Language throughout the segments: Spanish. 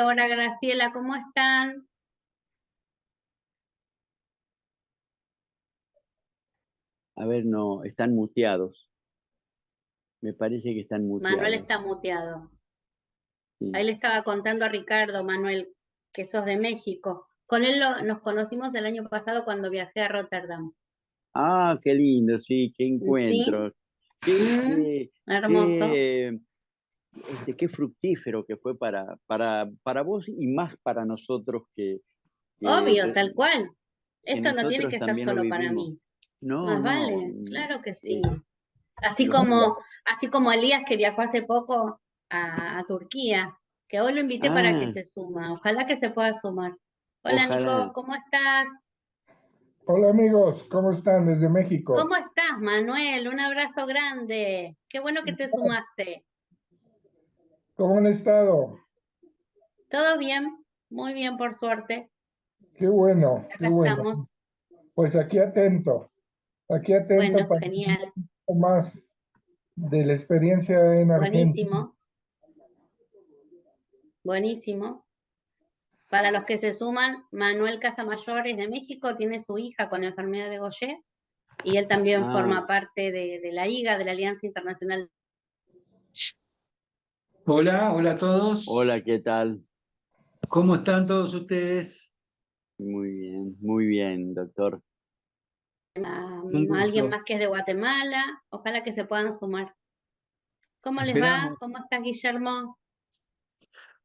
hola Graciela, ¿cómo están? A ver, no, están muteados. Me parece que están Manuel muteados. está muteado. Ahí Sí. le estaba contando a Ricardo, Manuel, que sos de México. Con él nos conocimos el año pasado cuando viajé a Rotterdam. Ah, qué lindo, sí, qué ¿Sí? encuentro. Qué, Mm, qué, hermoso. qué, qué fructífero que fue para vos y más para nosotros Obvio, que, tal cual. que Esto no tiene nosotros que ser también lo solo para vivimos. mí. No, Más no. vale, claro que sí. eh, Así los, como, así como Elías que viajó hace poco a Turquía, que hoy lo invité para que ah, se suma. Ojalá que se pueda sumar. Hola Nico, ojalá. ¿cómo estás? Hola amigos, ¿cómo están desde México? ¿Cómo estás, Manuel? Un abrazo grande. Qué bueno que te sumaste. ¿Cómo han estado? ¿Todo bien? Muy bien, por suerte. Qué bueno, qué Acá bueno. estamos. Pues aquí atento Bueno, para genial. un poco más de la experiencia en Argentina. Buenísimo, buenísimo. Para los que se suman, Manuel Casamayor es de México, tiene su hija con enfermedad de Gaucher y él también Ah, forma parte de la IGA, de la Alianza Internacional. Hola, hola a todos. hola, ¿qué tal? ¿Cómo están todos ustedes? Muy bien, doctor. Un A alguien gusto. más que es de Guatemala. Ojalá que se puedan sumar. ¿Cómo les va? Esperamos. ¿Cómo estás, Guillermo?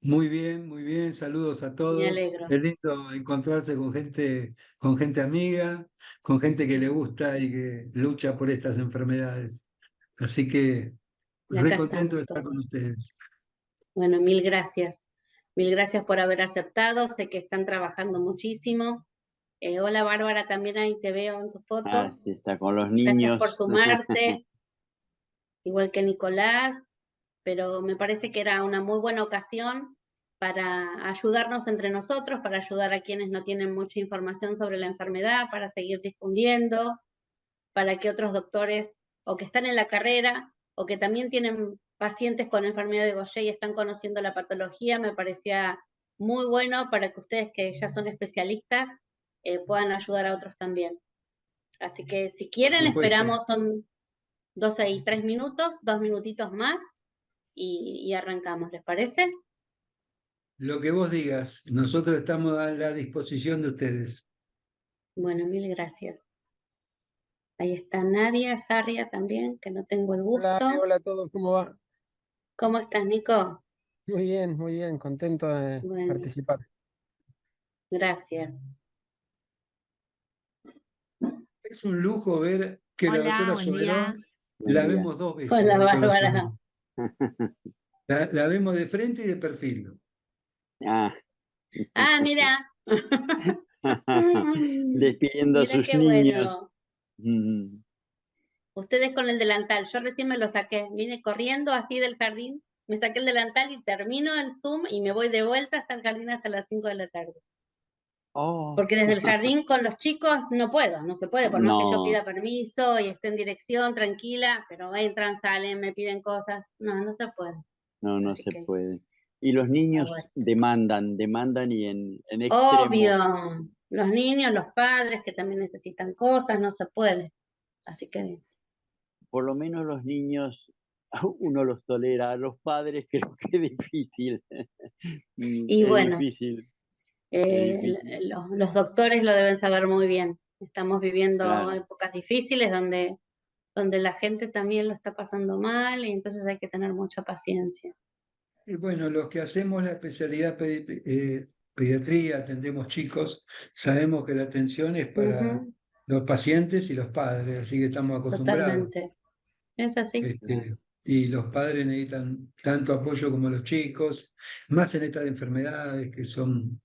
Muy bien, muy bien. Saludos a Me todos. alegro. Es lindo encontrarse con gente amiga, con gente que le gusta y que lucha por estas enfermedades. Así que Y re acá contento estamos de estar con todos. ustedes. Bueno, mil gracias. Mil gracias por haber aceptado. Sé que están trabajando muchísimo. Hola, Bárbara, también ahí te veo en tu Ah, foto. sí, está con los Gracias por niños. sumarte, igual que Nicolás, pero me parece que era una muy buena ocasión para ayudarnos entre nosotros, para ayudar a quienes no tienen mucha información sobre la enfermedad, para seguir difundiendo, para que otros doctores o que están en la carrera o que también tienen pacientes con enfermedad de Gaucher y están conociendo la patología, me parecía muy bueno para que ustedes que ya son especialistas puedan ayudar a otros también. Así que si Por quieren, supuesto. esperamos, son 12 y 3 minutos, 2 minutitos más y arrancamos, ¿les parece? Lo que vos digas, nosotros estamos a la disposición de ustedes. Bueno, mil gracias. Ahí está Nadia, Sarria también, que no tengo el Hola, gusto. hola a todos, ¿cómo va? ¿Cómo estás, Nico? Muy bien, contento de Bueno, participar. gracias. Es un lujo ver que la Hola, doctora buen día. Soberón Buen la día. vemos dos veces, la Hola, doctora Bárbara. Soberón. La vemos de frente y de perfil. Ah, Ah, mira. despidiendo a Mira sus qué niños. bueno. Mm, Ustedes con el delantal. Yo recién me lo saqué. Vine corriendo así del jardín, me saqué el delantal y termino el Zoom y me voy de vuelta hasta el jardín hasta las 5 de la tarde. Oh, Porque desde el jardín con los chicos no puedo, no se puede, por más que yo no, pida permiso y esté en dirección tranquila, pero entran, salen, me piden cosas. No, no se puede. no, no Así se que puede. Y los hago niños esto. demandan y en extremo. Obvio, los niños, los padres que también necesitan cosas, no se puede. Así que, Por lo menos los niños, uno los tolera. A los padres creo que es difícil. y Es bueno, difícil, es difícil. los doctores lo deben saber muy bien. Estamos viviendo Claro. épocas difíciles donde la gente también lo está pasando mal y entonces hay que tener mucha paciencia. Y bueno, los que hacemos la especialidad pediatría, atendemos chicos, sabemos que la atención es para Ujú, los pacientes y los padres, así que estamos acostumbrados. totalmente. Es así. Este, y los padres necesitan tanto apoyo como los chicos, más en estas enfermedades que son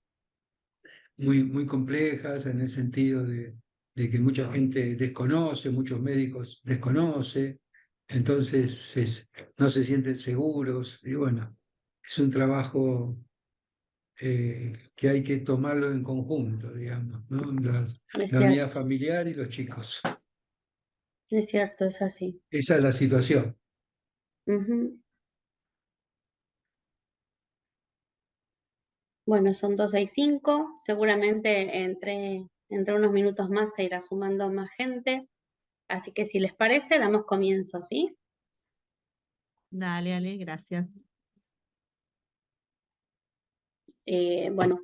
muy complejas en el sentido de que mucha gente desconoce, muchos médicos desconoce, entonces no se sienten seguros y bueno, es un trabajo que hay que tomarlo en conjunto, digamos, ¿no? Es La unidad cierto, familiar y los chicos. es cierto, es así. Esa es la situación. Ujú. Bueno, son 2:65, seguramente entre unos minutos más se irá sumando más gente, así que si les parece, damos comienzo, ¿sí? Dale, Ale, gracias. Bueno,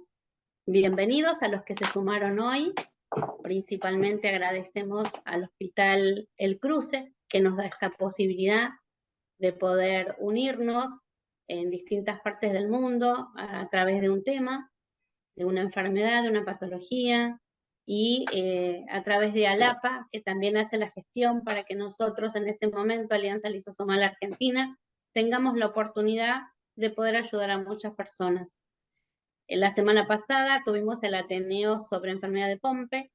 bienvenidos a los que se sumaron hoy. Principalmente agradecemos al Hospital El Cruce, que nos da esta posibilidad de poder unirnos en distintas partes del mundo a través de un tema, de una enfermedad, de una patología, y a través de ALAPA, que también hace la gestión para que nosotros en este momento, Alianza Lisosomal Argentina, tengamos la oportunidad de poder ayudar a muchas personas. La semana pasada tuvimos el Ateneo sobre enfermedad de Pompe,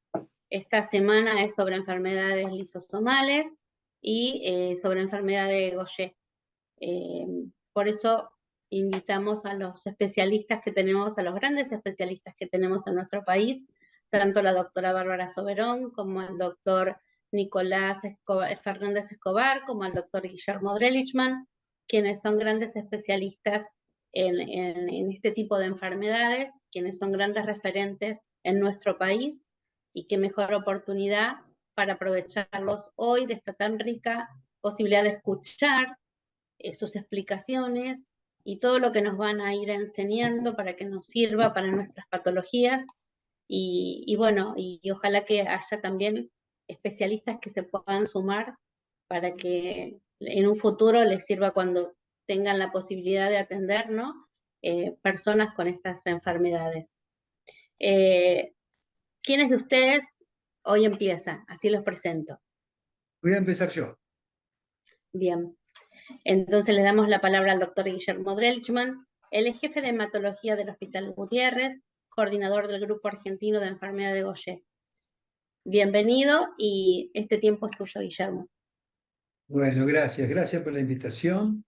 esta semana es sobre enfermedades lisosomales y sobre enfermedad de Gaucher. Por eso invitamos a los especialistas que tenemos, a los grandes especialistas que tenemos en nuestro país, tanto la doctora Bárbara Soberón como el doctor Nicolás Fernández Escobar, como el doctor Guillermo Drelichman, quienes son grandes especialistas en este tipo de enfermedades, quienes son grandes referentes en nuestro país, y qué mejor oportunidad para aprovecharlos hoy de esta tan rica posibilidad de escuchar sus explicaciones y todo lo que nos van a ir enseñando para que nos sirva para nuestras patologías y bueno, y ojalá que haya también especialistas que se puedan sumar para que en un futuro les sirva cuando tengan la posibilidad de atender, ¿no? Personas con estas enfermedades. ¿Quiénes de ustedes hoy empieza? Así los presento. Voy a empezar yo. Bien. Entonces le damos la palabra al doctor Guillermo Drelichman. Él es jefe de hematología del Hospital Gutiérrez, coordinador del Grupo Argentino de Enfermedad de Gaucher. Bienvenido y este tiempo es tuyo, Guillermo. Bueno, gracias por la invitación.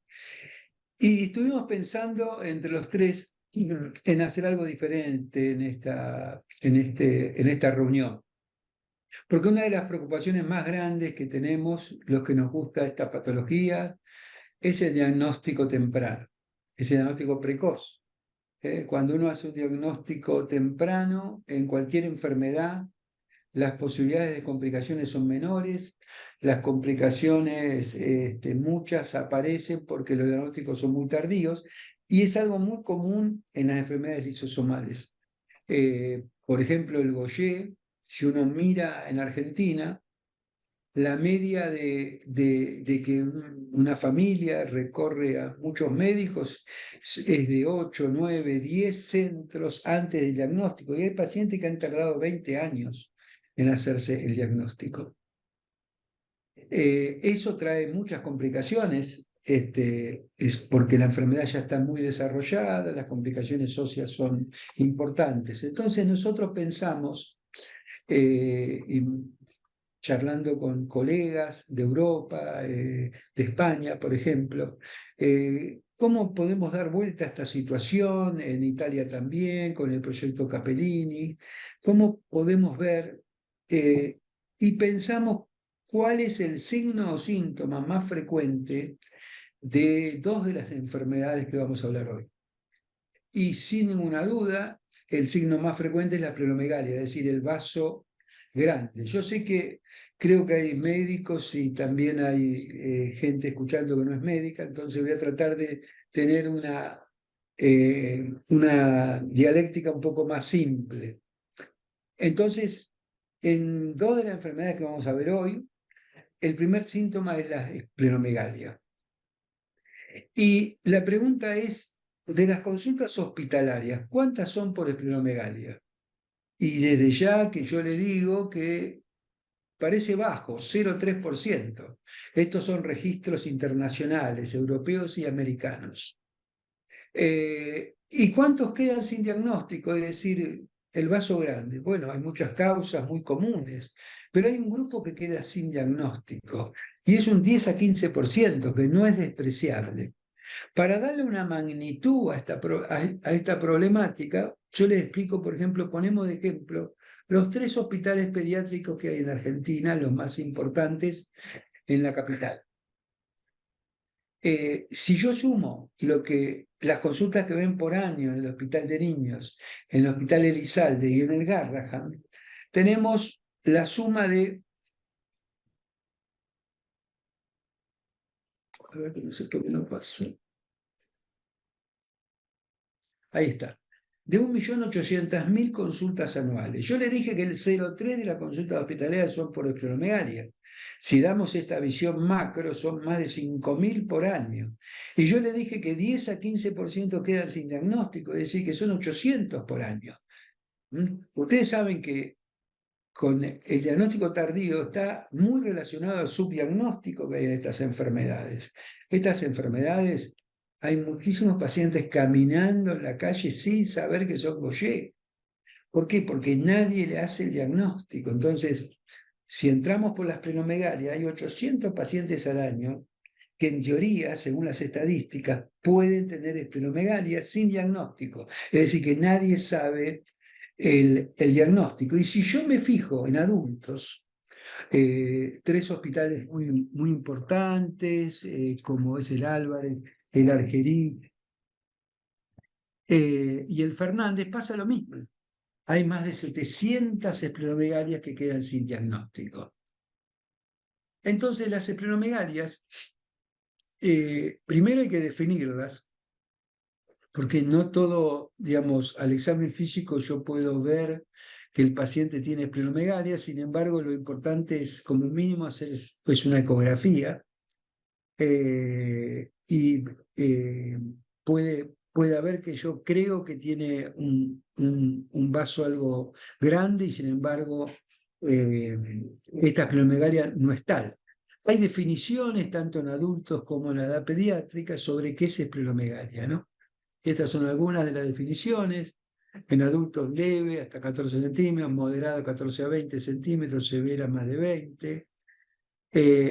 Y estuvimos pensando entre los tres en hacer algo diferente en esta reunión. Porque una de las preocupaciones más grandes que tenemos, los que nos gusta esta patología, es el diagnóstico temprano, es el diagnóstico precoz. Cuando uno hace un diagnóstico temprano en cualquier enfermedad, las posibilidades de complicaciones son menores, las complicaciones muchas aparecen porque los diagnósticos son muy tardíos y es algo muy común en las enfermedades lisosomales. Por ejemplo, el Gaucher, si uno mira en Argentina, la media de que una familia recorre a muchos médicos es de 8, 9, 10 centros antes del diagnóstico. Y hay pacientes que han tardado 20 años en hacerse el diagnóstico. Eso trae muchas complicaciones, es porque la enfermedad ya está muy desarrollada, las complicaciones óseas son importantes. Entonces nosotros pensamos, charlando con colegas de Europa, de España, por ejemplo, cómo podemos dar vuelta a esta situación, en Italia también, con el proyecto Capellini, cómo podemos ver y pensamos cuál es el signo o síntoma más frecuente de dos de las enfermedades que vamos a hablar hoy. Y sin ninguna duda, el signo más frecuente es la splenomegalia, es decir, el vaso grande. Yo sé que creo que hay médicos y también hay gente escuchando que no es médica, entonces voy a tratar de tener una dialéctica un poco más simple. Entonces, en dos de las enfermedades que vamos a ver hoy, el primer síntoma es la esplenomegalia. Y la pregunta es, de las consultas hospitalarias, ¿cuántas son por esplenomegalia? Y desde ya que yo le digo que parece bajo, 0,3%. Estos son registros internacionales, europeos y americanos. ¿Y cuántos quedan sin diagnóstico? Es decir, el vaso grande. Bueno, hay muchas causas muy comunes, pero hay un grupo que queda sin diagnóstico y es un 10 a 15%, que no es despreciable. Para darle una magnitud a esta problemática, yo les explico, por ejemplo, ponemos de ejemplo los 3 hospitales pediátricos que hay en Argentina, los más importantes en la capital. Si yo sumo lo que las consultas que ven por año en el Hospital de Niños, en el Hospital Elizalde y en el Garrahan, tenemos la suma de... A ver, no sé por qué no pasa. Ahí está. De 1.800.000 consultas anuales. Yo le dije que el 0,3 de las consultas hospitalarias son por esplenomegalia. Si damos esta visión macro, son más de 5.000 por año. Y yo le dije que 10 a 15% quedan sin diagnóstico, es decir, que son 800 por año. Ustedes saben que con el diagnóstico tardío está muy relacionado al subdiagnóstico que hay en estas enfermedades. Estas enfermedades, hay muchísimos pacientes caminando en la calle sin saber que son Gaucher. ¿Por qué? Porque nadie le hace el diagnóstico. Entonces, si entramos por la esplenomegalia, hay 800 pacientes al año que en teoría, según las estadísticas, pueden tener esplenomegalia sin diagnóstico. Es decir, que nadie sabe el diagnóstico. Y si yo me fijo en adultos, 3 hospitales muy importantes, como es el Álvarez, el Argerí y el Fernández, pasa lo mismo. Hay más de 700 esplenomegalias que quedan sin diagnóstico. Entonces, las esplenomegalias, primero hay que definirlas, porque no todo, digamos, al examen físico yo puedo ver que el paciente tiene esplenomegalia, sin embargo, lo importante es como mínimo hacer pues, una ecografía y puede haber que yo creo que tiene un vaso algo grande y sin embargo esta esplenomegalia no es tal. Hay definiciones tanto en adultos como en la edad pediátrica sobre qué es esplenomegalia, ¿no? Estas son algunas de las definiciones. En adultos leve, hasta 14 centímetros, moderado 14 a 20 centímetros, severa más de 20.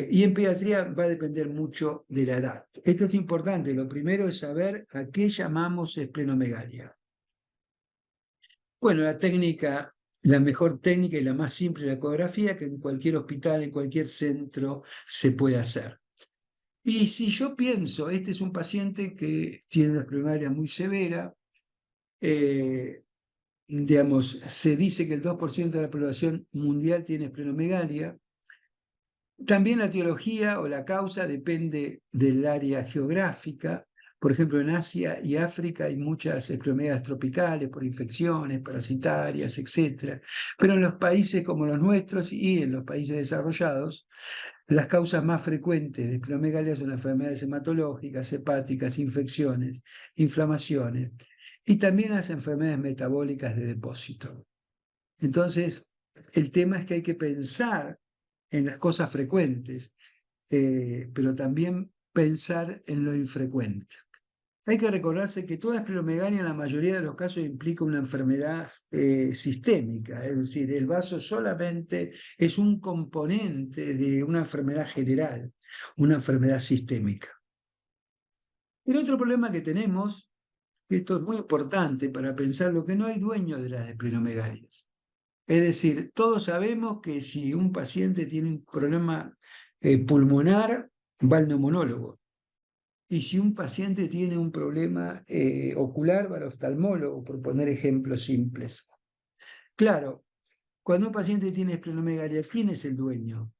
Y en pediatría va a depender mucho de la edad. Esto es importante. Lo primero es saber a qué llamamos esplenomegalia. Bueno, la mejor técnica y la más simple es la ecografía, que en cualquier hospital, en cualquier centro se puede hacer. Y si yo pienso, este es un paciente que tiene una esplenomegalia muy severa, digamos, se dice que el 2% de la población mundial tiene esplenomegalia. También la etiología o la causa depende del área geográfica. Por ejemplo, en Asia y África hay muchas esplomegalias tropicales por infecciones parasitarias, etc. Pero en los países como los nuestros y en los países desarrollados, las causas más frecuentes de esplenomegalia son enfermedades hematológicas, hepáticas, infecciones, inflamaciones y también las enfermedades metabólicas de depósito. Entonces, el tema es que hay que pensar en las cosas frecuentes, pero también pensar en lo infrecuente. Hay que recordarse que toda esplenomegalia en la mayoría de los casos implica una enfermedad sistémica, es decir, el vaso solamente es un componente de una enfermedad general, una enfermedad sistémica. El otro problema que tenemos, y esto es muy importante para pensar, lo que no hay dueño de las esplenomegalias. Es decir, todos sabemos que si un paciente tiene un problema pulmonar, va al neumonólogo. Y si un paciente tiene un problema ocular, va al oftalmólogo, por poner ejemplos simples. Claro, cuando un paciente tiene esplenomegalia, ¿quién es el dueño?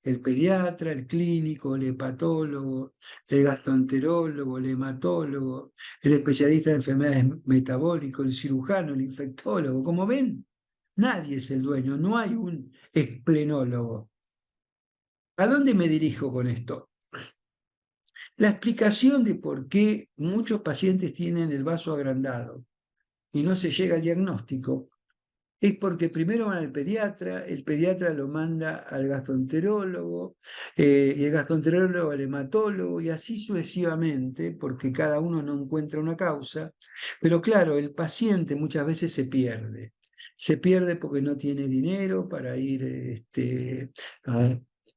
El pediatra, el clínico, el hepatólogo, el gastroenterólogo, el hematólogo, el especialista de enfermedades metabólicas, el cirujano, el infectólogo. Como ven, nadie es el dueño, no hay un esplenólogo. ¿A dónde me dirijo con esto? La explicación de por qué muchos pacientes tienen el vaso agrandado y no se llega al diagnóstico es porque primero van al pediatra, el pediatra lo manda al gastroenterólogo, y el gastroenterólogo al hematólogo, y así sucesivamente, porque cada uno no encuentra una causa. Pero claro, el paciente muchas veces se pierde. Se pierde porque no tiene dinero para ir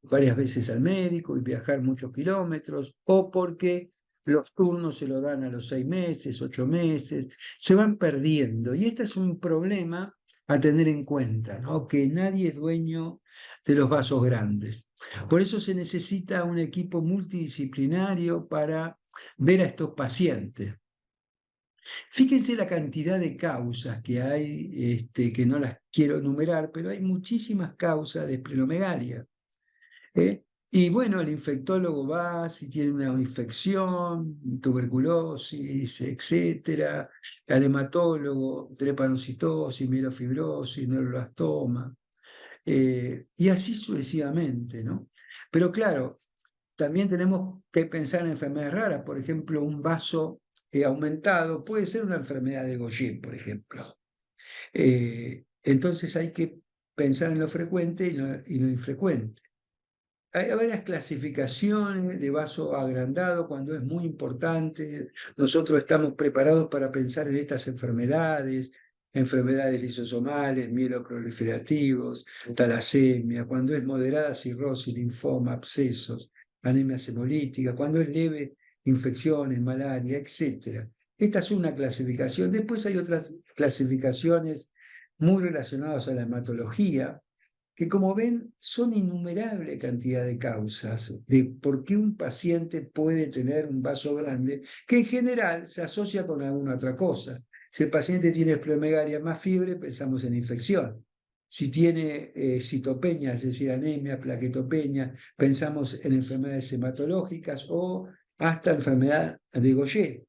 varias veces al médico y viajar muchos kilómetros, o porque los turnos se lo dan a los 6 meses, 8 meses, se van perdiendo. Y este es un problema a tener en cuenta, ¿no? Que nadie es dueño de los vasos grandes. Por eso se necesita un equipo multidisciplinario para ver a estos pacientes. Fíjense la cantidad de causas que hay, que no las quiero enumerar, pero hay muchísimas causas de esplenomegalia. ¿Eh? Y bueno, el infectólogo va, si tiene una infección, tuberculosis, etcétera, al hematólogo, drepanocitosis, mielofibrosis, neuroblastoma, y así sucesivamente, ¿no? Pero claro, también tenemos que pensar en enfermedades raras, por ejemplo, un vaso aumentado puede ser una enfermedad de Gaucher, por ejemplo. Entonces hay que pensar en lo frecuente y lo infrecuente. Hay varias clasificaciones de vaso agrandado cuando es muy importante. Nosotros estamos preparados para pensar en estas enfermedades, enfermedades lisosomales, mieloproliferativos, talasemia, cuando es moderada cirrosis, linfoma, abscesos, anemia hemolítica, cuando es leve, infecciones, malaria, etc. Esta es una clasificación. Después hay otras clasificaciones muy relacionadas a la hematología, que como ven son innumerable cantidad de causas de por qué un paciente puede tener un vaso grande, que en general se asocia con alguna otra cosa. Si el paciente tiene esplenomegalia más fiebre, pensamos en infección. Si tiene citopenia, es decir, anemia, plaquetopenia, pensamos en enfermedades hematológicas o hasta enfermedad de Gaucher.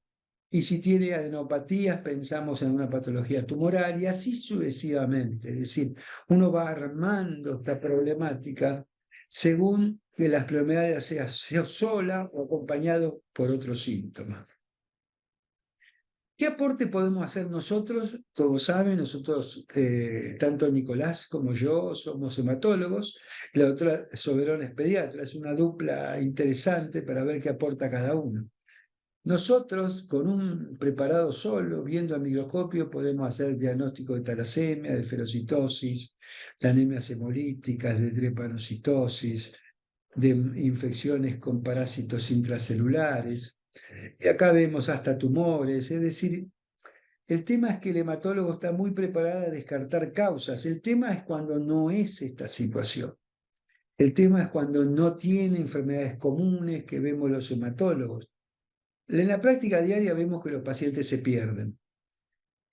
Y si tiene adenopatías, pensamos en una patología tumoral y así sucesivamente. Es decir, uno va armando esta problemática según que la esplenomegalia sea sola o acompañado por otros síntomas. ¿Qué aporte podemos hacer nosotros? Todos saben, nosotros, tanto Nicolás como yo, somos hematólogos, la otra Soberón es pediatra, es una dupla interesante para ver qué aporta cada uno. Nosotros, con un preparado solo, viendo al microscopio, podemos hacer diagnóstico de talasemia, de ferocitosis, de anemias hemolíticas, de drepanocitosis, de infecciones con parásitos intracelulares. Y acá vemos hasta tumores, es decir, el tema es que el hematólogo está muy preparado a descartar causas. El tema es cuando no es esta situación. El tema es cuando no tiene enfermedades comunes que vemos los hematólogos. En la práctica diaria vemos que los pacientes se pierden.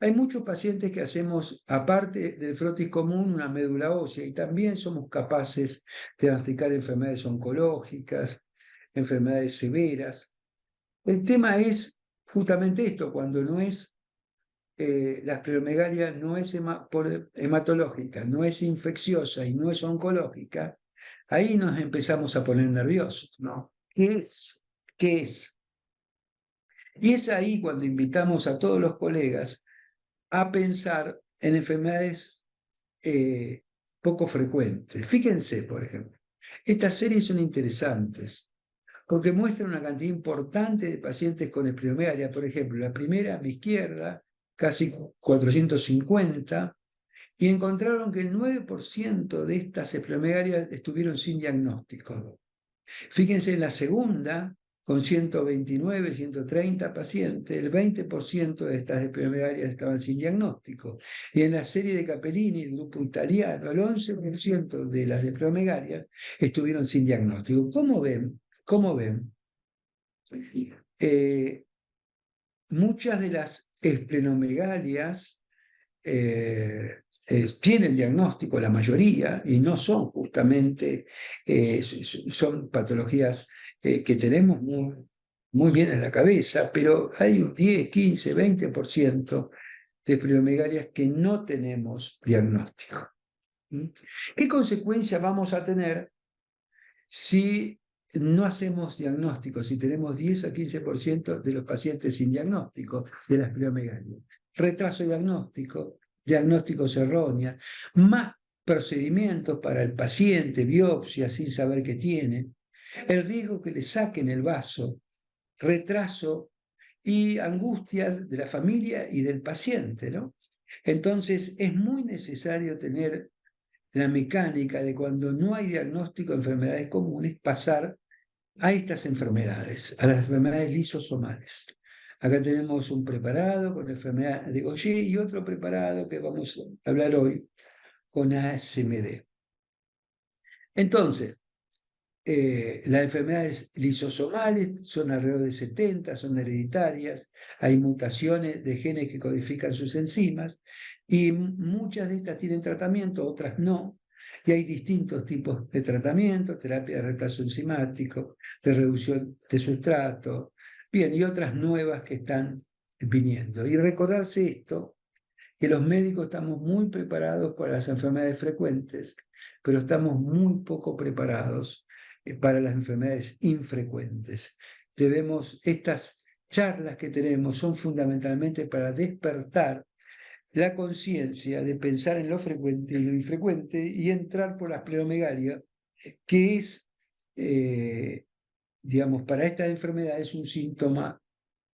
Hay muchos pacientes que hacemos, aparte del frotis común, una médula ósea y también somos capaces de diagnosticar enfermedades oncológicas, enfermedades severas. El tema es justamente esto, cuando no es, la esplenomegalia no es hematológica, no es infecciosa y no es oncológica, ahí nos empezamos a poner nerviosos, ¿no? ¿Qué es? ¿Qué es? Y es ahí cuando invitamos a todos los colegas a pensar en enfermedades poco frecuentes. Fíjense, por ejemplo, estas series son interesantes porque muestran una cantidad importante de pacientes con esplenomegalia. Por ejemplo, la primera a mi izquierda, casi 450, y encontraron que el 9% de estas esplenomegalia estuvieron sin diagnóstico. Fíjense en la segunda, con 129, 130 pacientes, el 20% de estas esplenomegalia estaban sin diagnóstico. Y en la serie de Capellini, el grupo italiano, el 11% de las esplenomegalia estuvieron sin diagnóstico. ¿Cómo ven? ¿Cómo ven? Muchas de las esplenomegalia tienen diagnóstico, la mayoría, y no son justamente, son patologías que tenemos muy bien en la cabeza, pero hay un 10, 15, 20% de esplenomegalia que no tenemos diagnóstico. ¿Qué consecuencia vamos a tener si no hacemos diagnóstico, si tenemos 10 a 15% de los pacientes sin diagnóstico de la esplenomegalia? Retraso diagnóstico, diagnósticos erróneos, más procedimientos para el paciente, biopsia sin saber qué tiene, el riesgo que le saquen el vaso, retraso y angustia de la familia y del paciente, ¿no? Entonces es muy necesario tener la mecánica de cuando no hay diagnóstico de enfermedades comunes, pasar a estas enfermedades, a las enfermedades lisosomales. Acá tenemos un preparado con enfermedad de Gaucher y otro preparado que vamos a hablar hoy con ASMD. Entonces, Las enfermedades lisosomales son alrededor de 70, son hereditarias, hay mutaciones de genes que codifican sus enzimas y muchas de estas tienen tratamiento, otras no. Y hay distintos tipos de tratamiento, terapia de reemplazo enzimático, de reducción de sustrato, bien, y otras nuevas que están viniendo. Y recordarse esto, que los médicos estamos muy preparados para las enfermedades frecuentes, pero estamos muy poco preparados para las enfermedades infrecuentes. Estas charlas que tenemos son fundamentalmente para despertar la conciencia de pensar en lo frecuente y lo infrecuente y entrar por la esplenomegalia, que es, digamos, para estas enfermedades un síntoma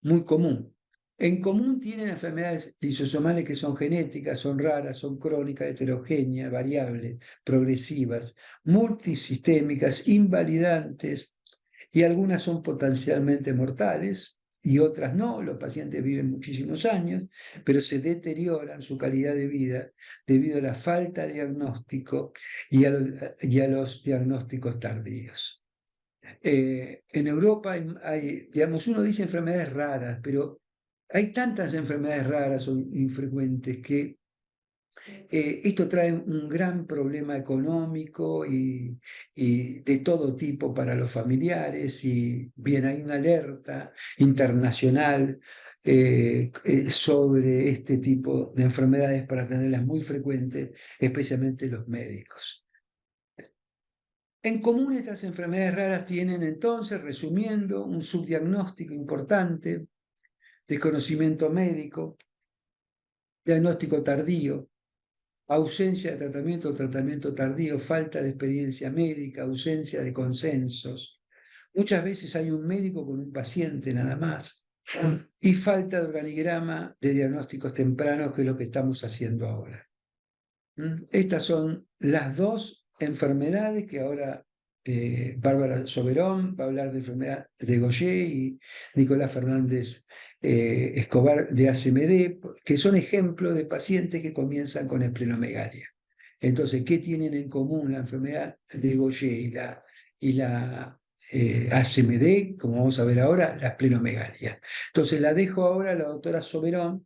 muy común. En común tienen enfermedades lisosomales que son genéticas, son raras, son crónicas, heterogéneas, variables, progresivas, multisistémicas, invalidantes, y algunas son potencialmente mortales y otras no. Los pacientes viven muchísimos años, pero se deterioran su calidad de vida debido a la falta de diagnóstico y a los diagnósticos tardíos. En Europa digamos, uno dice enfermedades raras, pero hay tantas enfermedades raras o infrecuentes que esto trae un gran problema económico y de todo tipo para los familiares. Y bien, hay una alerta internacional sobre este tipo de enfermedades para tenerlas muy frecuentes, especialmente los médicos. En común estas enfermedades raras tienen entonces, resumiendo, un subdiagnóstico importante, desconocimiento médico, diagnóstico tardío, ausencia de tratamiento o tratamiento tardío, falta de experiencia médica, ausencia de consensos. Muchas veces hay un médico con un paciente nada más y falta de organigrama de diagnósticos tempranos, que es lo que estamos haciendo ahora. Estas son las dos enfermedades que ahora Bárbara Soberón va a hablar de enfermedad de Gaucher y Nicolás Fernández Escobar de ACMD, que son ejemplos de pacientes que comienzan con esplenomegalia. Entonces, ¿qué tienen en común la enfermedad de Gaucher y la ACMD? Como vamos a ver ahora, la esplenomegalia. Entonces, la dejo ahora a la doctora Soberón,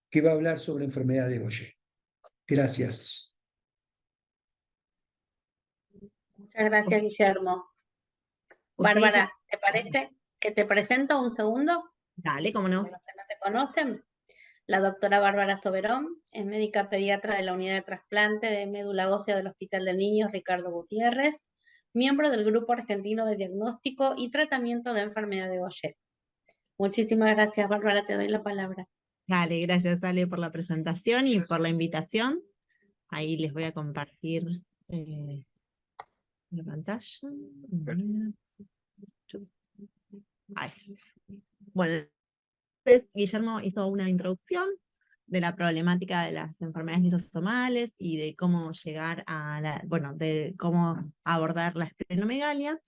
que va a hablar sobre enfermedad de Gaucher. Gracias. Muchas gracias, Guillermo. ¿Usted ya- Bárbara, ¿te parece que te presento un segundo? Dale, cómo no. Para los que no te conocen, la doctora Bárbara Soberón es médica pediatra de la unidad de trasplante de médula ósea del Hospital de Niños Ricardo Gutiérrez, miembro del Grupo Argentino de Diagnóstico y Tratamiento de Enfermedad de Gaucher. Muchísimas gracias, Bárbara, te doy la palabra. Dale, gracias Ale por la presentación y por la invitación. Ahí les voy a compartir la pantalla. Ahí está. Bueno, entonces Guillermo hizo una introducción de la problemática de las enfermedades lisosomales y de cómo llegar a de cómo abordar la esplenomegalia.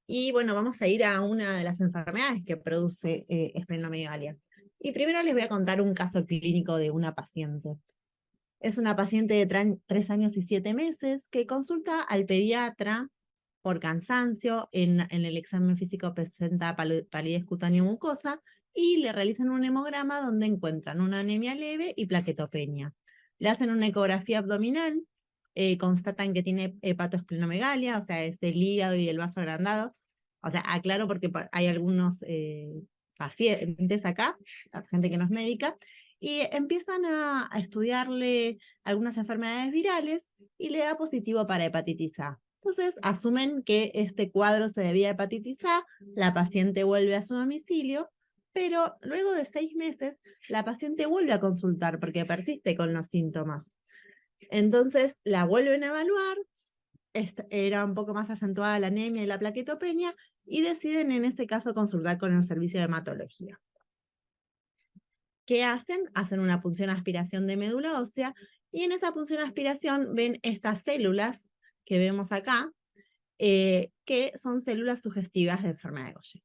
Y bueno, vamos a ir a una de las enfermedades que produce esplenomegalia. Y primero les voy a contar un caso clínico de una paciente. Es una paciente de 3 años y 7 meses que consulta al pediatra por cansancio. En el examen físico presenta palidez cutánea mucosa y le realizan un hemograma donde encuentran una anemia leve y plaquetopenia. Le hacen una ecografía abdominal, constatan que tiene hepatoesplenomegalia, o sea, es el hígado y el vaso agrandado. O sea, aclaro porque hay algunos pacientes acá, gente que no es médica, y empiezan a estudiarle algunas enfermedades virales y le da positivo para hepatitis A. Entonces asumen que este cuadro se debía a hepatitis A, la paciente vuelve a su domicilio, pero luego de 6 meses la paciente vuelve a consultar porque persiste con los síntomas. Entonces la vuelven a evaluar, era un poco más acentuada la anemia y la plaquetopenia, y deciden en este caso consultar con el servicio de hematología. ¿Qué hacen? Hacen una punción aspiración de médula ósea, y en esa punción aspiración ven estas células que vemos acá, que son células sugestivas de enfermedad de Gaucher.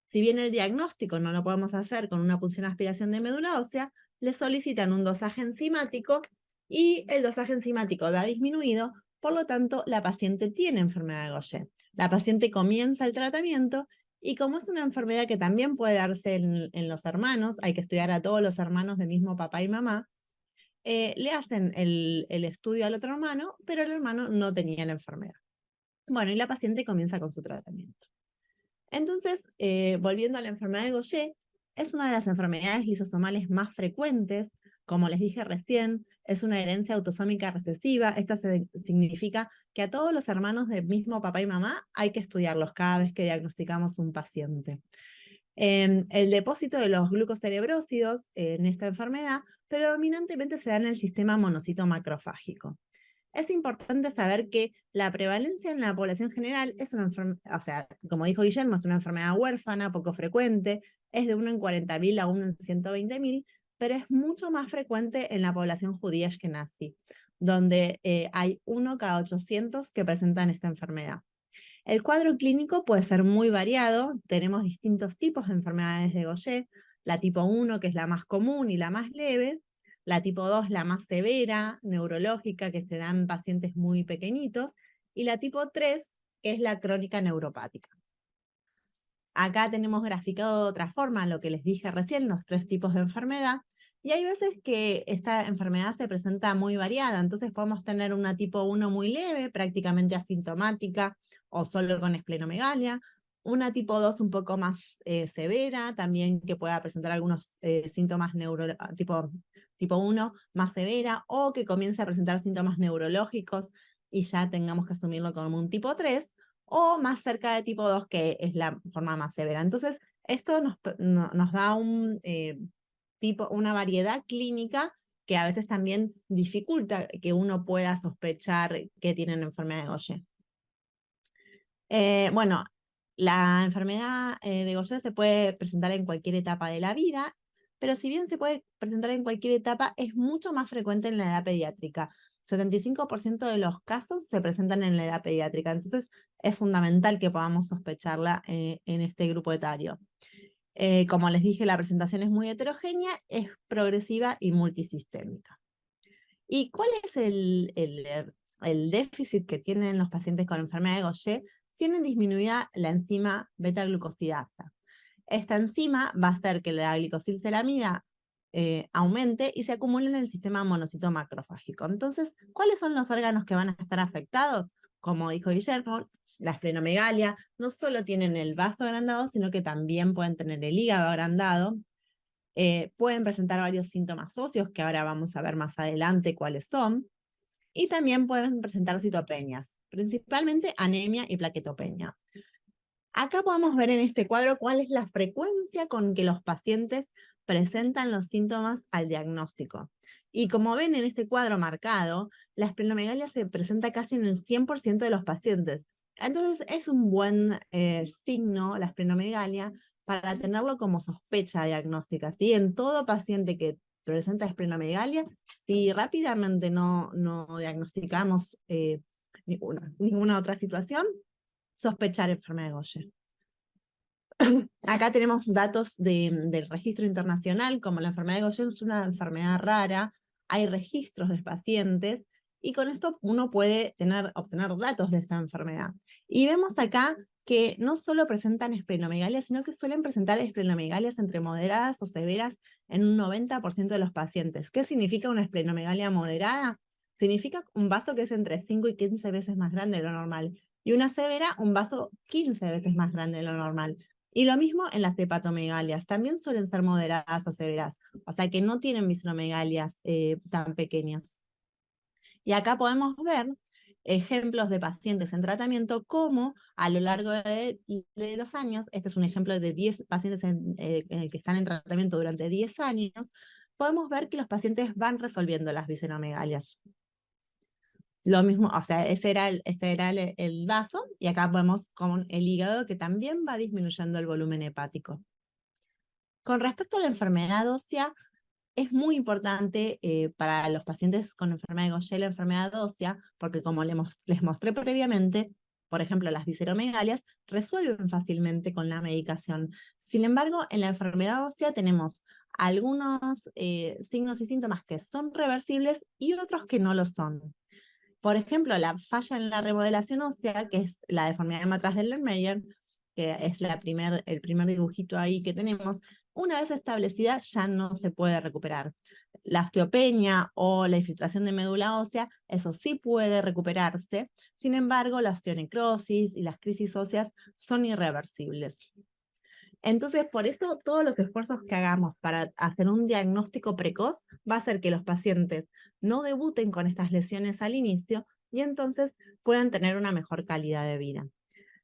Si bien el diagnóstico no lo podemos hacer con una punción aspiración de médula ósea, le solicitan un dosaje enzimático y el dosaje enzimático da disminuido, por lo tanto la paciente tiene enfermedad de Gaucher. La paciente comienza el tratamiento y como es una enfermedad que también puede darse en los hermanos, hay que estudiar a todos los hermanos del mismo papá y mamá, le hacen el estudio al otro hermano, pero el hermano no tenía la enfermedad. Bueno, y la paciente comienza con su tratamiento. Entonces, volviendo a la enfermedad de Gaucher, es una de las enfermedades lisosomales más frecuentes. Como les dije recién, es una herencia autosómica recesiva. Esta significa que a todos los hermanos del mismo papá y mamá hay que estudiarlos cada vez que diagnosticamos un paciente. El depósito de los glucocerebrósidos en esta enfermedad predominantemente se da en el sistema monocito macrofágico. Es importante saber que la prevalencia en la población general es una enfermedad, o sea, como dijo Guillermo, es una enfermedad huérfana, poco frecuente, es de 1 en 40.000 a 1 en 120.000, pero es mucho más frecuente en la población judía ashkenazi, donde hay 1 cada 800 que presentan esta enfermedad. El cuadro clínico puede ser muy variado, tenemos distintos tipos de enfermedades de Gaucher, la tipo 1, que es la más común y la más leve, la tipo 2, la más severa, neurológica, que se da en pacientes muy pequeñitos, y la tipo 3, que es la crónica neuropática. Acá tenemos graficado de otra forma lo que les dije recién, los 3 tipos de enfermedad, y hay veces que esta enfermedad se presenta muy variada, entonces podemos tener una tipo 1 muy leve, prácticamente asintomática, o solo con esplenomegalia, una tipo 2 un poco más severa, también que pueda presentar algunos síntomas tipo 1 más severa, o que comience a presentar síntomas neurológicos y ya tengamos que asumirlo como un tipo 3, o más cerca de tipo 2, que es la forma más severa. Entonces, esto nos da una variedad clínica que a veces también dificulta que uno pueda sospechar que tienen enfermedad de Gaucher. Bueno, la enfermedad de Gaucher se puede presentar en cualquier etapa de la vida, pero si bien se puede presentar en cualquier etapa, es mucho más frecuente en la edad pediátrica. 75% de los casos se presentan en la edad pediátrica, entonces es fundamental que podamos sospecharla en este grupo etario. Como les dije, la presentación es muy heterogénea, es progresiva y multisistémica. ¿Y cuál es el déficit que tienen los pacientes con enfermedad de Gaucher? Tienen disminuida la enzima beta-glucosidasa. Esta enzima va a hacer que la glicosilceramida aumente y se acumule en el sistema monocito macrofágico. Entonces, ¿cuáles son los órganos que van a estar afectados? Como dijo Guillermo, la esplenomegalia no solo tienen el vaso agrandado, sino que también pueden tener el hígado agrandado. Pueden presentar varios síntomas óseos, que ahora vamos a ver más adelante cuáles son, y también pueden presentar citopenias, principalmente anemia y plaquetopenia. Acá podemos ver en este cuadro cuál es la frecuencia con que los pacientes presentan los síntomas al diagnóstico. Y como ven en este cuadro marcado, la esplenomegalia se presenta casi en el 100% de los pacientes. Entonces es un buen signo, la esplenomegalia, para tenerlo como sospecha diagnóstica. ¿Sí? En todo paciente que presenta esplenomegalia, si rápidamente no diagnosticamos ninguna otra situación, sospechar enfermedad de Gaucher. Acá tenemos datos del registro internacional, como la enfermedad de Gaucher es una enfermedad rara, hay registros de pacientes, y con esto uno puede obtener datos de esta enfermedad. Y vemos acá que no solo presentan esplenomegalia, sino que suelen presentar esplenomegalias entre moderadas o severas en un 90% de los pacientes. ¿Qué significa una esplenomegalia moderada? Significa un vaso que es entre 5 y 15 veces más grande de lo normal, y una severa, un vaso 15 veces más grande de lo normal. Y lo mismo en las hepatomegalias, también suelen ser moderadas o severas, o sea que no tienen visceromegalias tan pequeñas. Y acá podemos ver ejemplos de pacientes en tratamiento, como a lo largo de los años, este es un ejemplo de 10 pacientes que están en tratamiento durante 10 años, podemos ver que los pacientes van resolviendo las visceromegalias. Lo mismo, o sea, este era el vaso, y acá vemos con el hígado que también va disminuyendo el volumen hepático. Con respecto a la enfermedad ósea, es muy importante para los pacientes con enfermedad de Gaucher la enfermedad ósea, porque como les mostré previamente, por ejemplo, las visceromegalias resuelven fácilmente con la medicación. Sin embargo, en la enfermedad ósea tenemos algunos signos y síntomas que son reversibles y otros que no lo son. Por ejemplo, la falla en la remodelación ósea, que es la deformidad de matraz de Lermeyer, que es el primer dibujito ahí que tenemos, una vez establecida ya no se puede recuperar. La osteopenia o la infiltración de médula ósea, eso sí puede recuperarse. Sin embargo, la osteonecrosis y las crisis óseas son irreversibles. Entonces, por eso todos los esfuerzos que hagamos para hacer un diagnóstico precoz va a hacer que los pacientes no debuten con estas lesiones al inicio y entonces puedan tener una mejor calidad de vida.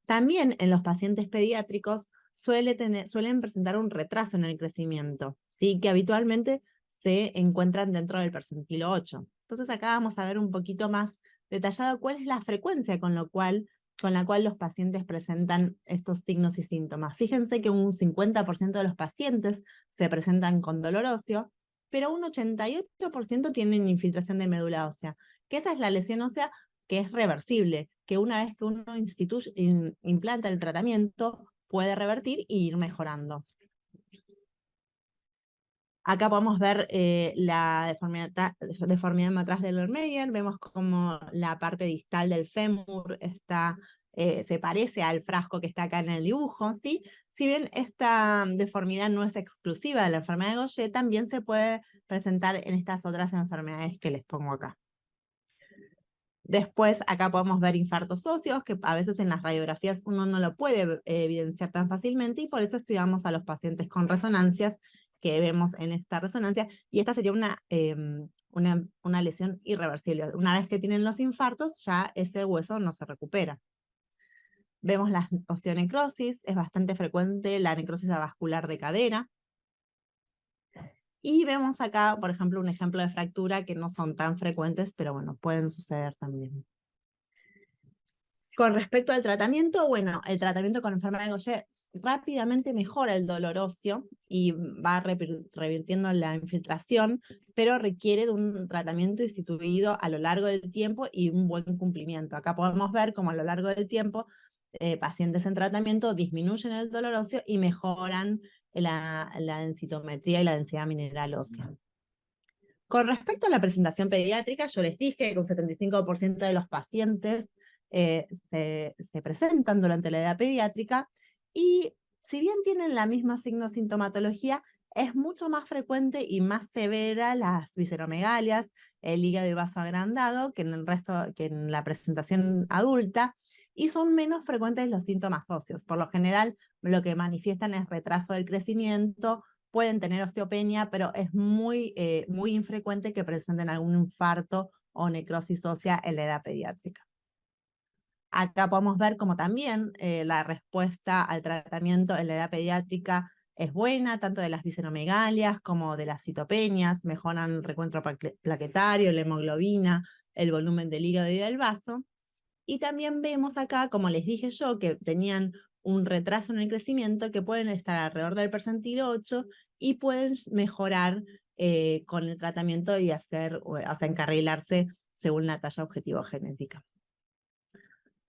También en los pacientes pediátricos suelen presentar un retraso en el crecimiento, ¿sí? Que habitualmente se encuentran dentro del percentilo 8. Entonces acá vamos a ver un poquito más detallado cuál es la frecuencia con la cual los pacientes presentan estos signos y síntomas. Fíjense que un 50% de los pacientes se presentan con dolor óseo, pero un 88% tienen infiltración de médula ósea, que esa es la lesión ósea que es reversible, que una vez que uno implanta el tratamiento puede revertir e ir mejorando. Acá podemos ver la deformidad matraz de Lermeyer. Vemos como la parte distal del fémur se parece al frasco que está acá en el dibujo, ¿sí? Si bien esta deformidad no es exclusiva de la enfermedad de Gaucher, también se puede presentar en estas otras enfermedades que les pongo acá. Después acá podemos ver infartos óseos, que a veces en las radiografías uno no lo puede evidenciar tan fácilmente, y por eso estudiamos a los pacientes con resonancias que vemos en esta resonancia, y esta sería una lesión irreversible. Una vez que tienen los infartos, ya ese hueso no se recupera. Vemos la osteonecrosis, es bastante frecuente la necrosis avascular de cadera. Y vemos acá, por ejemplo, un ejemplo de fractura que no son tan frecuentes, pero bueno, pueden suceder también. Con respecto al tratamiento, bueno, el tratamiento con enfermedad de Gaucher rápidamente mejora el dolor óseo y va revirtiendo la infiltración, pero requiere de un tratamiento instituido a lo largo del tiempo y un buen cumplimiento. Acá podemos ver cómo a lo largo del tiempo pacientes en tratamiento disminuyen el dolor óseo y mejoran la densitometría y la densidad mineral ósea. Con respecto a la presentación pediátrica, yo les dije que un 75% de los pacientes se presentan durante la edad pediátrica, y si bien tienen la misma signo-sintomatología, es mucho más frecuente y más severa las visceromegalias, el hígado y vaso agrandado, que en la presentación adulta, y son menos frecuentes los síntomas óseos. Por lo general, lo que manifiestan es retraso del crecimiento, pueden tener osteopenia, pero es muy infrecuente que presenten algún infarto o necrosis ósea en la edad pediátrica. Acá podemos ver cómo también la respuesta al tratamiento en la edad pediátrica es buena, tanto de las visceromegalias como de las citopenias, mejoran el recuento plaquetario, la hemoglobina, el volumen del hígado y del vaso. Y también vemos acá, como les dije yo, que tenían un retraso en el crecimiento, que pueden estar alrededor del percentilo 8 y pueden mejorar con el tratamiento y encarrilarse según la talla objetivo genética.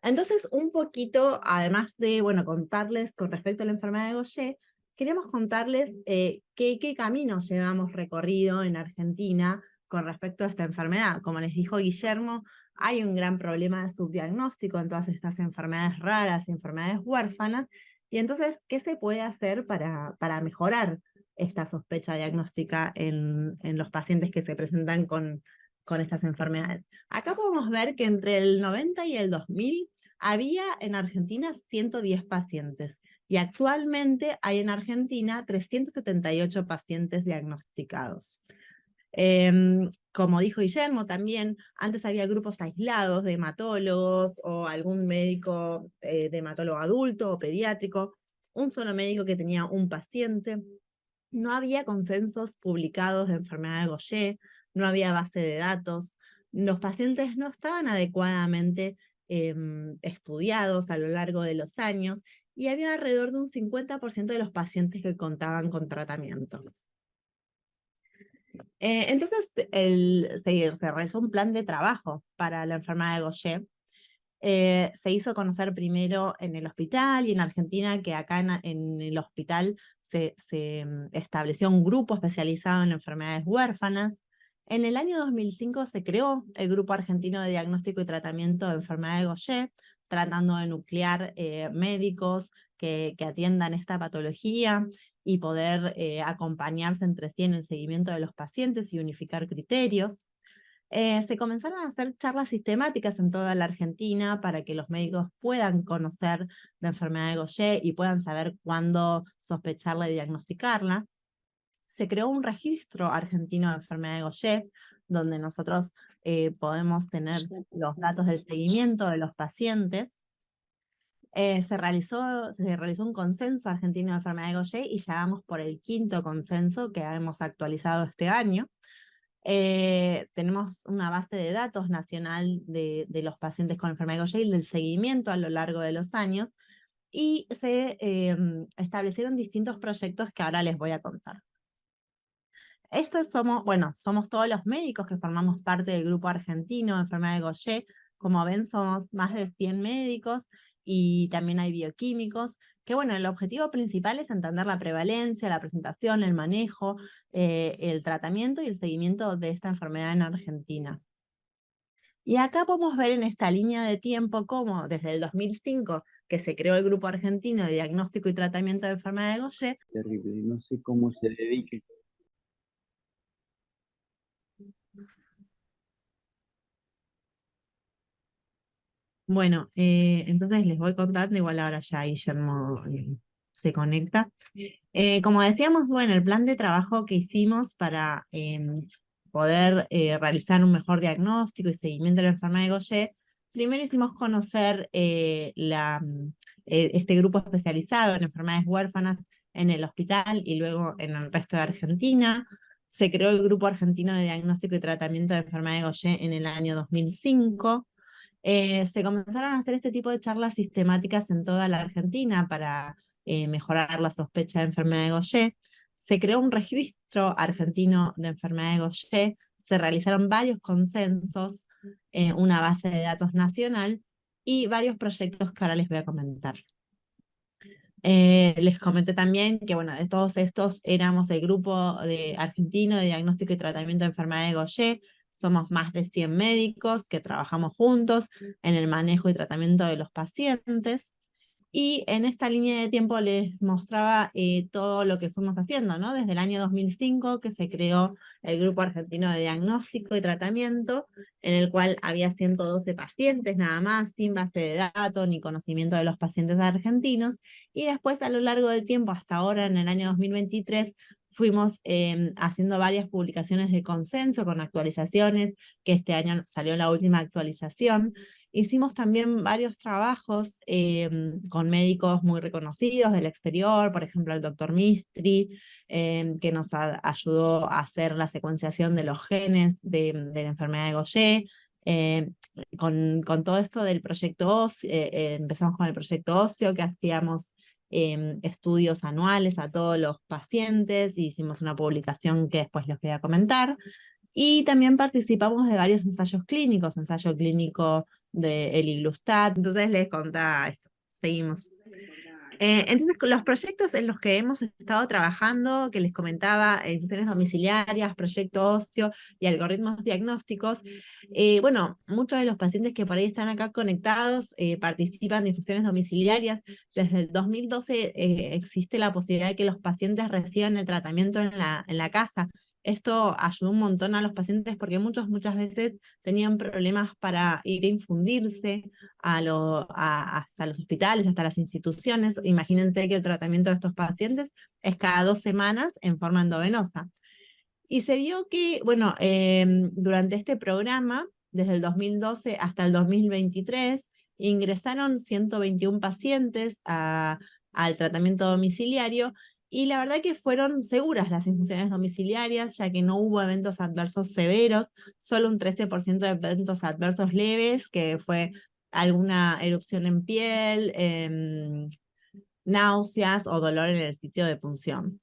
Entonces, un poquito, además de contarles con respecto a la enfermedad de Gaucher, queremos contarles qué camino llevamos recorrido en Argentina con respecto a esta enfermedad. Como les dijo Guillermo, hay un gran problema de subdiagnóstico en todas estas enfermedades raras y enfermedades huérfanas, y entonces, ¿qué se puede hacer para mejorar esta sospecha diagnóstica en los pacientes que se presentan con estas enfermedades? Acá podemos ver que entre el 90 y el 2000 había en Argentina 110 pacientes, y actualmente hay en Argentina 378 pacientes diagnosticados. Como dijo Guillermo también, antes había grupos aislados de hematólogos o algún médico de hematólogo adulto o pediátrico, un solo médico que tenía un paciente. No había consensos publicados de enfermedad de Gaucher, no había base de datos, los pacientes no estaban adecuadamente estudiados a lo largo de los años, y había alrededor de un 50% de los pacientes que contaban con tratamiento. Entonces se realizó un plan de trabajo para la enfermedad de Gaucher. Se hizo conocer primero en el hospital y en Argentina, que acá en el hospital se estableció un grupo especializado en enfermedades huérfanas. En el año 2005 se creó el Grupo Argentino de Diagnóstico y Tratamiento de Enfermedad de Gaucher, tratando de nuclear médicos que atiendan esta patología y poder acompañarse entre sí en el seguimiento de los pacientes y unificar criterios. Se comenzaron a hacer charlas sistemáticas en toda la Argentina para que los médicos puedan conocer la enfermedad de Gaucher y puedan saber cuándo sospecharla y diagnosticarla. Se creó un registro argentino de enfermedad de Gaucher, donde nosotros podemos tener los datos del seguimiento de los pacientes. Se realizó un consenso argentino de enfermedad de Gaucher y ya vamos por el 5º consenso que hemos actualizado este año. Tenemos una base de datos nacional de los pacientes con enfermedad de Gaucher y del seguimiento a lo largo de los años, y se establecieron distintos proyectos que ahora les voy a contar. Somos todos los médicos que formamos parte del Grupo Argentino de Enfermedad de Gaucher. Como ven, somos más de 100 médicos y también hay bioquímicos, que el objetivo principal es entender la prevalencia, la presentación, el manejo, el tratamiento y el seguimiento de esta enfermedad en Argentina. Y acá podemos ver en esta línea de tiempo cómo desde el 2005, que se creó el Grupo Argentino de Diagnóstico y Tratamiento de Enfermedad de Gaucher. Terrible, no sé cómo se dedique. Bueno, entonces les voy contando, igual ahora ya Guillermo se conecta. Como decíamos, el plan de trabajo que hicimos para poder realizar un mejor diagnóstico y seguimiento de la enfermedad de Gaucher, primero hicimos conocer este grupo especializado en enfermedades huérfanas en el hospital y luego en el resto de Argentina. Se creó el Grupo Argentino de Diagnóstico y Tratamiento de Enfermedad de Gaucher en el año 2005. Se comenzaron a hacer este tipo de charlas sistemáticas en toda la Argentina para mejorar la sospecha de enfermedad de Gaucher. Se creó un registro argentino de enfermedad de Gaucher, se realizaron varios consensos, una base de datos nacional y varios proyectos que ahora les voy a comentar. Les comenté también que, de todos estos éramos el Grupo Argentino de Diagnóstico y Tratamiento de Enfermedad de Gaucher. Somos más de 100 médicos que trabajamos juntos en el manejo y tratamiento de los pacientes. Y en esta línea de tiempo les mostraba todo lo que fuimos haciendo, ¿no? Desde el año 2005 que se creó el Grupo Argentino de Diagnóstico y Tratamiento, en el cual había 112 pacientes nada más, sin base de datos ni conocimiento de los pacientes argentinos. Y después, a lo largo del tiempo, hasta ahora, en el año 2023, fuimos haciendo varias publicaciones de consenso con actualizaciones, que este año salió la última actualización. Hicimos también varios trabajos con médicos muy reconocidos del exterior, por ejemplo el doctor Mistri, que nos ayudó a hacer la secuenciación de los genes de la enfermedad de Gaucher. Con todo esto del proyecto óseo, empezamos con el proyecto óseo, que hacíamos estudios anuales a todos los pacientes, y hicimos una publicación que después les voy a comentar. Y también participamos de varios ensayos clínicos, ensayo clínico de Eliglustat. Entonces les contaba esto. Seguimos. Entonces, con los proyectos en los que hemos estado trabajando, que les comentaba, infusiones domiciliarias, proyecto óseo y algoritmos diagnósticos, muchos de los pacientes que por ahí están acá conectados participan de infusiones domiciliarias. Desde el 2012 existe la posibilidad de que los pacientes reciban el tratamiento en la casa. Esto ayudó un montón a los pacientes porque muchas veces tenían problemas para ir a infundirse hasta los hospitales, hasta las instituciones. Imagínense que el tratamiento de estos pacientes es cada 2 semanas en forma endovenosa. Y se vio que, durante este programa, desde el 2012 hasta el 2023, ingresaron 121 pacientes al tratamiento domiciliario. Y la verdad que fueron seguras las infusiones domiciliarias, ya que no hubo eventos adversos severos, solo un 13% de eventos adversos leves, que fue alguna erupción en piel, náuseas o dolor en el sitio de punción.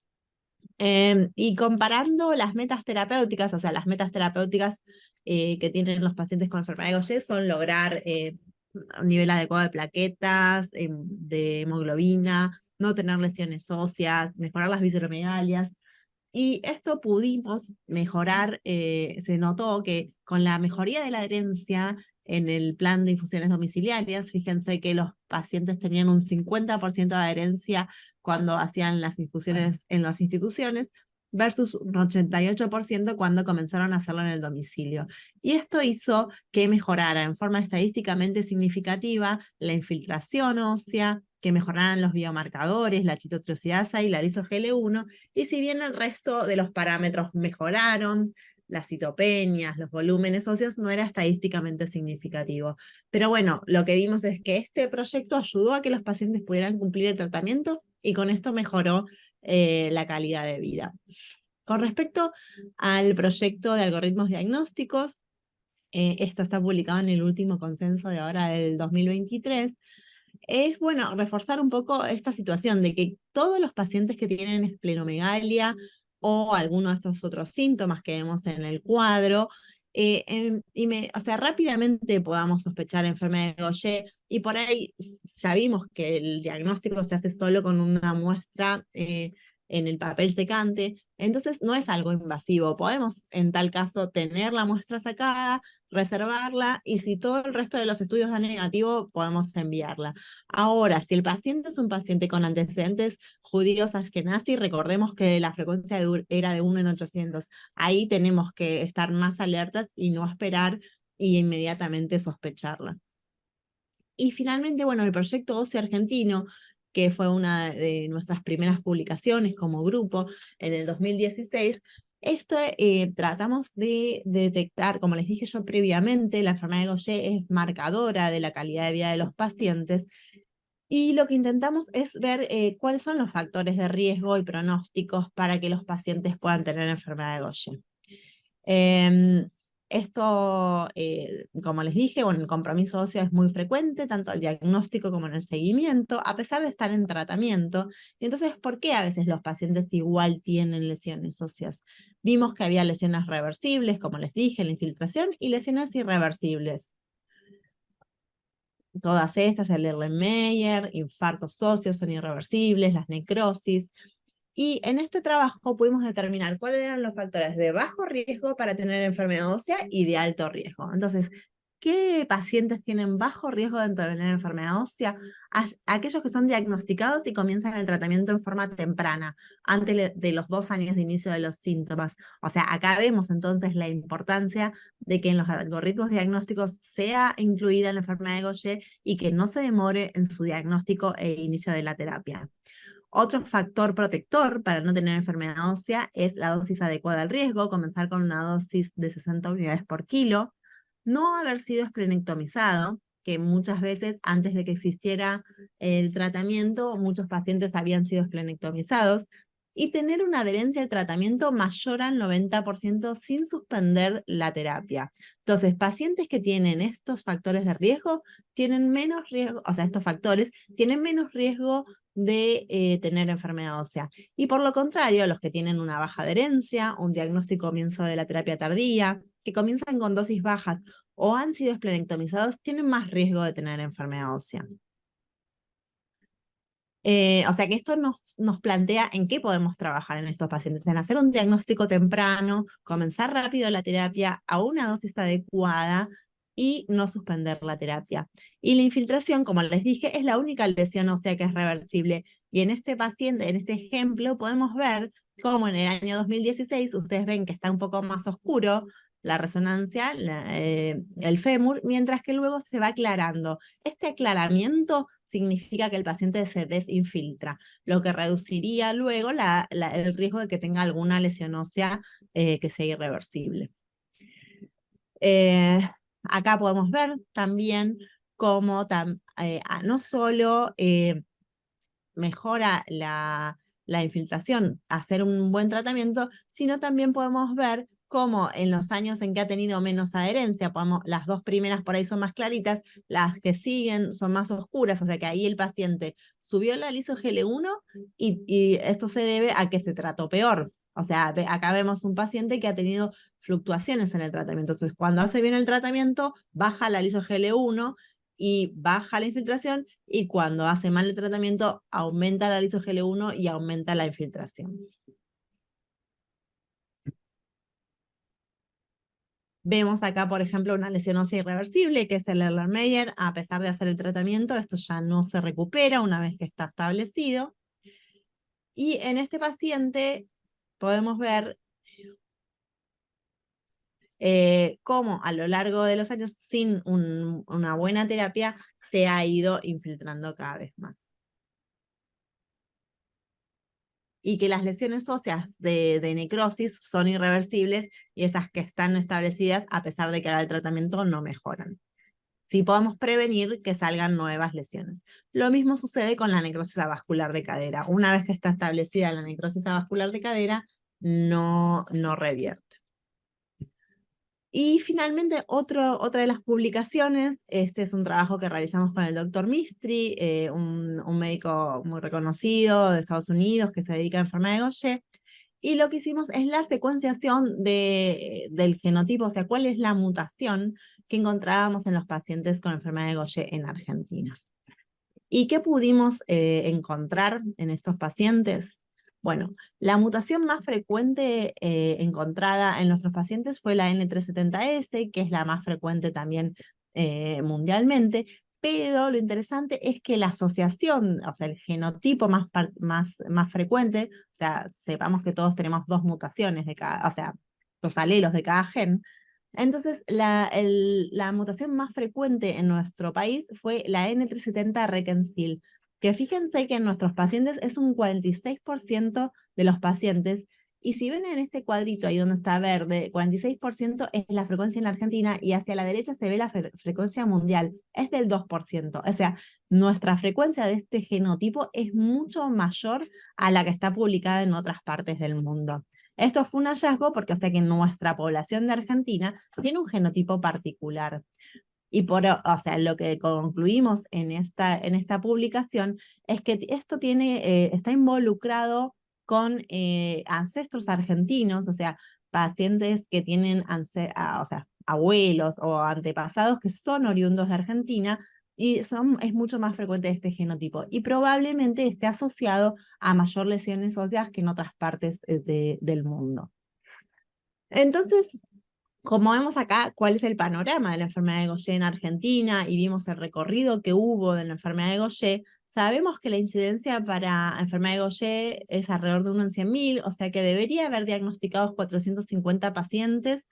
Y comparando las metas terapéuticas, las metas terapéuticas que tienen los pacientes con enfermedad de Gaucher son lograr un nivel adecuado de plaquetas, de hemoglobina, no tener lesiones óseas, mejorar las visceromegalias. Y esto pudimos mejorar, se notó que con la mejoría de la adherencia en el plan de infusiones domiciliarias, fíjense que los pacientes tenían un 50% de adherencia cuando hacían las infusiones en las instituciones, versus un 88% cuando comenzaron a hacerlo en el domicilio. Y esto hizo que mejorara en forma estadísticamente significativa la infiltración ósea, que mejoraran los biomarcadores, la chitotriosidasa y la liso-GL1, y si bien el resto de los parámetros mejoraron, las citopenias, los volúmenes óseos, no era estadísticamente significativo. Pero bueno, lo que vimos es que este proyecto ayudó a que los pacientes pudieran cumplir el tratamiento y con esto mejoró la calidad de vida. Con respecto al proyecto de algoritmos diagnósticos, esto está publicado en el último consenso de ahora del 2023, es bueno reforzar un poco esta situación de que todos los pacientes que tienen esplenomegalia o alguno de estos otros síntomas que vemos en el cuadro, o sea, rápidamente podamos sospechar enfermedad de Gaucher, y por ahí ya vimos que el diagnóstico se hace solo con una muestra en el papel secante, entonces no es algo invasivo. Podemos en tal caso tener la muestra sacada, reservarla, y si todo el resto de los estudios da negativo, podemos enviarla. Ahora, si el paciente es un paciente con antecedentes judíos ashkenazi, recordemos que la frecuencia era de 1 en 800. Ahí tenemos que estar más alertas y no esperar y inmediatamente sospecharla. Y finalmente, bueno, el proyecto OSSE argentino, que fue una de nuestras primeras publicaciones como grupo en el 2016, tratamos de detectar, como les dije yo previamente, la enfermedad de Gaucher es marcadora de la calidad de vida de los pacientes, y lo que intentamos es ver cuáles son los factores de riesgo y pronósticos para que los pacientes puedan tener enfermedad de Gaucher. Esto, como les dije, bueno, el compromiso óseo es muy frecuente, tanto el diagnóstico como en el seguimiento, a pesar de estar en tratamiento. Entonces, ¿por qué a veces los pacientes igual tienen lesiones óseas? Vimos que había lesiones reversibles, como les dije, la infiltración, y lesiones irreversibles. Todas estas, el Erlenmeyer, infartos óseos son irreversibles, las necrosis. Y en este trabajo pudimos determinar cuáles eran los factores de bajo riesgo para tener enfermedad ósea y de alto riesgo. Entonces, ¿qué pacientes tienen bajo riesgo de tener enfermedad ósea? Aquellos que son diagnosticados y comienzan el tratamiento en forma temprana, antes de los 2 años de inicio de los síntomas. O sea, acá vemos entonces la importancia de que en los algoritmos diagnósticos sea incluida la enfermedad de Gaucher y que no se demore en su diagnóstico e inicio de la terapia. Otro factor protector para no tener enfermedad ósea es la dosis adecuada al riesgo, comenzar con una dosis de 60 unidades por kilo, no haber sido esplenectomizado, que muchas veces antes de que existiera el tratamiento, muchos pacientes habían sido esplenectomizados, y tener una adherencia al tratamiento mayor al 90% sin suspender la terapia. Entonces, pacientes que tienen estos factores de riesgo tienen menos riesgo, o sea, estos factores tienen menos riesgo de tener enfermedad ósea. Y por lo contrario, los que tienen una baja adherencia, un diagnóstico comienzo de la terapia tardía, que comienzan con dosis bajas o han sido esplenectomizados, tienen más riesgo de tener enfermedad ósea. O sea que esto nos plantea en qué podemos trabajar en estos pacientes, en hacer un diagnóstico temprano, comenzar rápido la terapia a una dosis adecuada y no suspender la terapia. Y la infiltración, como les dije, es la única lesión ósea que es reversible. Y en este paciente, en este ejemplo, podemos ver cómo en el año 2016, ustedes ven que está un poco más oscuro la resonancia, el fémur, mientras que luego se va aclarando. Este aclaramiento significa que el paciente se desinfiltra, lo que reduciría luego el riesgo de que tenga alguna lesión ósea que sea irreversible. Acá podemos ver también cómo no solo mejora la infiltración, hacer un buen tratamiento, sino también podemos ver cómo en los años en que ha tenido menos adherencia, las 2 primeras por ahí son más claritas, las que siguen son más oscuras, o sea que ahí el paciente subió la liso-GL1 y esto se debe a que se trató peor. O sea, acá vemos un paciente que ha tenido fluctuaciones en el tratamiento. Entonces, cuando hace bien el tratamiento, baja la liso-GL1 y baja la infiltración, y cuando hace mal el tratamiento, aumenta la liso-GL1 y aumenta la infiltración. Vemos acá, por ejemplo, una lesión ósea irreversible, que es el Erlenmeyer. A pesar de hacer el tratamiento, esto ya no se recupera una vez que está establecido. Y en este paciente podemos ver cómo a lo largo de los años, sin una buena terapia, se ha ido infiltrando cada vez más. Y que las lesiones óseas de necrosis son irreversibles y esas que están establecidas, a pesar de que haga el tratamiento, no mejoran. Sí podemos prevenir que salgan nuevas lesiones. Lo mismo sucede con la necrosis avascular de cadera. Una vez que está establecida la necrosis avascular de cadera, no revierte. Y finalmente, otra de las publicaciones, este es un trabajo que realizamos con el doctor Mistry, un médico muy reconocido de Estados Unidos que se dedica a enfermedad de Gaucher, y lo que hicimos es la secuenciación del genotipo, o sea, cuál es la mutación que encontrábamos en los pacientes con enfermedad de Gaucher en Argentina. ¿Y qué pudimos encontrar en estos pacientes? Bueno, la mutación más frecuente encontrada en nuestros pacientes fue la N370S, que es la más frecuente también mundialmente, pero lo interesante es que la asociación, o sea, el genotipo más frecuente, o sea, sepamos que todos tenemos 2 mutaciones de cada, o sea, 2 alelos de cada gen. Entonces, la mutación más frecuente en nuestro país fue la N370 Rekensil, que fíjense que en nuestros pacientes es un 46% de los pacientes, y si ven en este cuadrito ahí donde está verde, 46% es la frecuencia en Argentina, y hacia la derecha se ve la frecuencia mundial, es del 2%. O sea, nuestra frecuencia de este genotipo es mucho mayor a la que está publicada en otras partes del mundo. Esto fue un hallazgo porque, o sea, que nuestra población de Argentina tiene un genotipo particular. Y o sea, lo que concluimos en esta publicación es que esto está involucrado con ancestros argentinos, o sea, pacientes que tienen o sea, abuelos o antepasados que son oriundos de Argentina, y es mucho más frecuente este genotipo. Y probablemente esté asociado a mayor lesiones óseas que en otras partes del mundo. Entonces, como vemos acá, cuál es el panorama de la enfermedad de Gaucher en Argentina, y vimos el recorrido que hubo de la enfermedad de Gaucher, sabemos que la incidencia para enfermedad de Gaucher es alrededor de 1 en 100.000, o sea que debería haber diagnosticados 450 pacientes.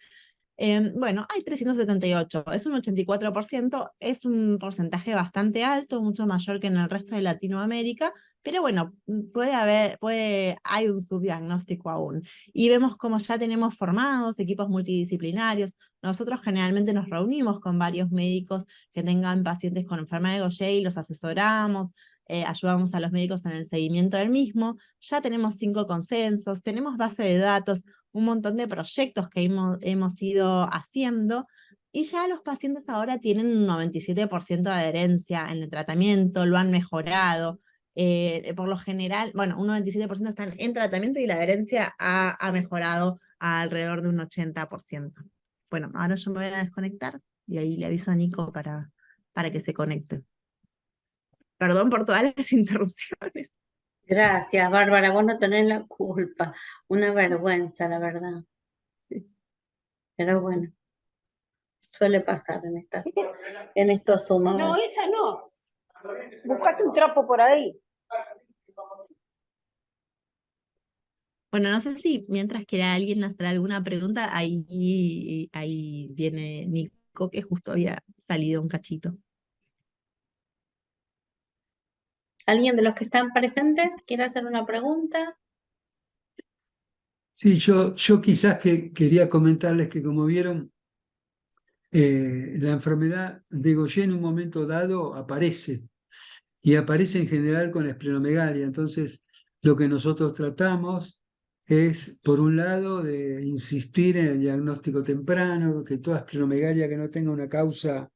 Bueno, hay 378, es un 84%, es un porcentaje bastante alto, mucho mayor que en el resto de Latinoamérica, pero bueno, hay un subdiagnóstico aún. Y vemos como ya tenemos formados equipos multidisciplinarios. Nosotros generalmente nos reunimos con varios médicos que tengan pacientes con enfermedad de Gaucher y los asesoramos, ayudamos a los médicos en el seguimiento del mismo. Ya tenemos 5 consensos, tenemos base de datos, un montón de proyectos que hemos ido haciendo, y ya los pacientes ahora tienen un 97% de adherencia en el tratamiento, lo han mejorado. Por lo general, bueno, un 97% están en tratamiento y la adherencia ha mejorado a alrededor de un 80%. Bueno, ahora yo me voy a desconectar y ahí le aviso a Nico para que se conecte. Perdón por todas las interrupciones. Gracias, Bárbara, vos no tenés la culpa. Una vergüenza, la verdad. Sí. Pero bueno, suele pasar en estos Zoom. No, esa no. Buscate un trapo por ahí. Bueno, no sé si mientras quiera alguien hacer alguna pregunta, ahí viene Nico, que justo había salido un cachito. ¿Alguien de los que están presentes quiere hacer una pregunta? Sí, yo quizás quería comentarles que, como vieron, la enfermedad de Gaucher en un momento dado aparece, y aparece en general con la esplenomegalia. Entonces, lo que nosotros tratamos es, por un lado, de insistir en el diagnóstico temprano, que toda esplenomegalia que no tenga una causa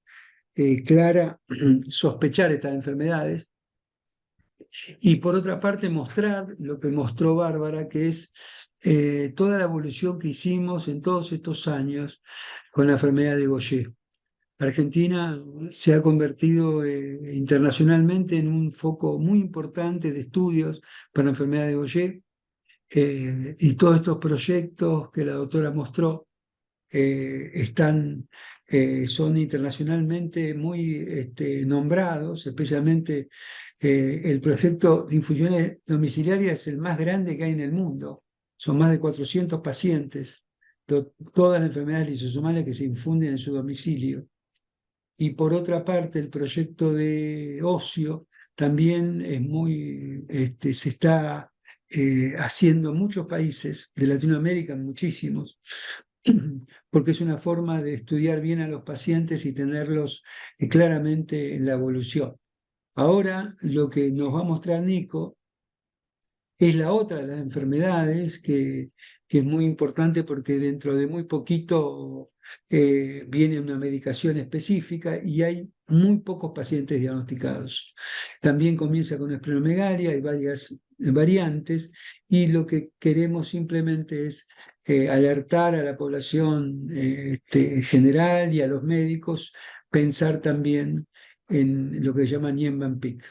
clara, sospechar estas enfermedades. Y por otra parte, mostrar lo que mostró Bárbara, que es toda la evolución que hicimos en todos estos años con la enfermedad de Gaucher. Argentina se ha convertido internacionalmente en un foco muy importante de estudios para la enfermedad de Gaucher, y todos estos proyectos que la doctora mostró son internacionalmente muy nombrados, especialmente el proyecto de infusiones domiciliarias es el más grande que hay en el mundo. Son más de 400 pacientes, todas las enfermedades lisosomales que se infunden en su domicilio. Y por otra parte, el proyecto de ocio también es se está haciendo en muchos países de Latinoamérica, en muchísimos, porque es una forma de estudiar bien a los pacientes y tenerlos claramente en la evolución. Ahora lo que nos va a mostrar Nico es la otra de las enfermedades que es muy importante porque dentro de muy poquito viene una medicación específica y hay muy pocos pacientes diagnosticados. También comienza con esplenomegalia, hay varias variantes y lo que queremos simplemente es alertar a la población general y a los médicos, pensar también en lo que se llama Niemann-Pick.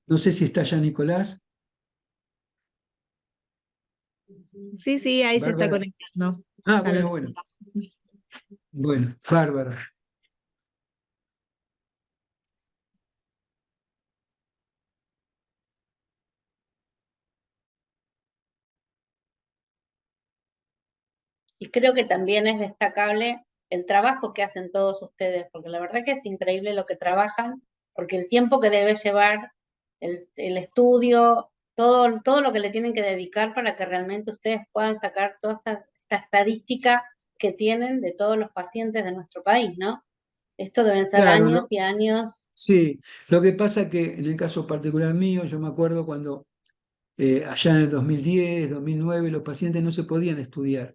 No sé si está ya Nicolás. Sí, sí, ahí se está Bárbara. conectando. Ah, Ya lo bueno. tengo. Bueno, bárbaro. Y creo que también es destacable el trabajo que hacen todos ustedes, porque la verdad que es increíble lo que trabajan, porque el tiempo que debe llevar el estudio, todo lo que le tienen que dedicar para que realmente ustedes puedan sacar toda esta estadística que tienen de todos los pacientes de nuestro país, ¿no? Esto deben ser Claro, años y años. sí. Lo que pasa que en el caso particular mío, yo me acuerdo cuando allá en el 2010, 2009, los pacientes no se podían estudiar.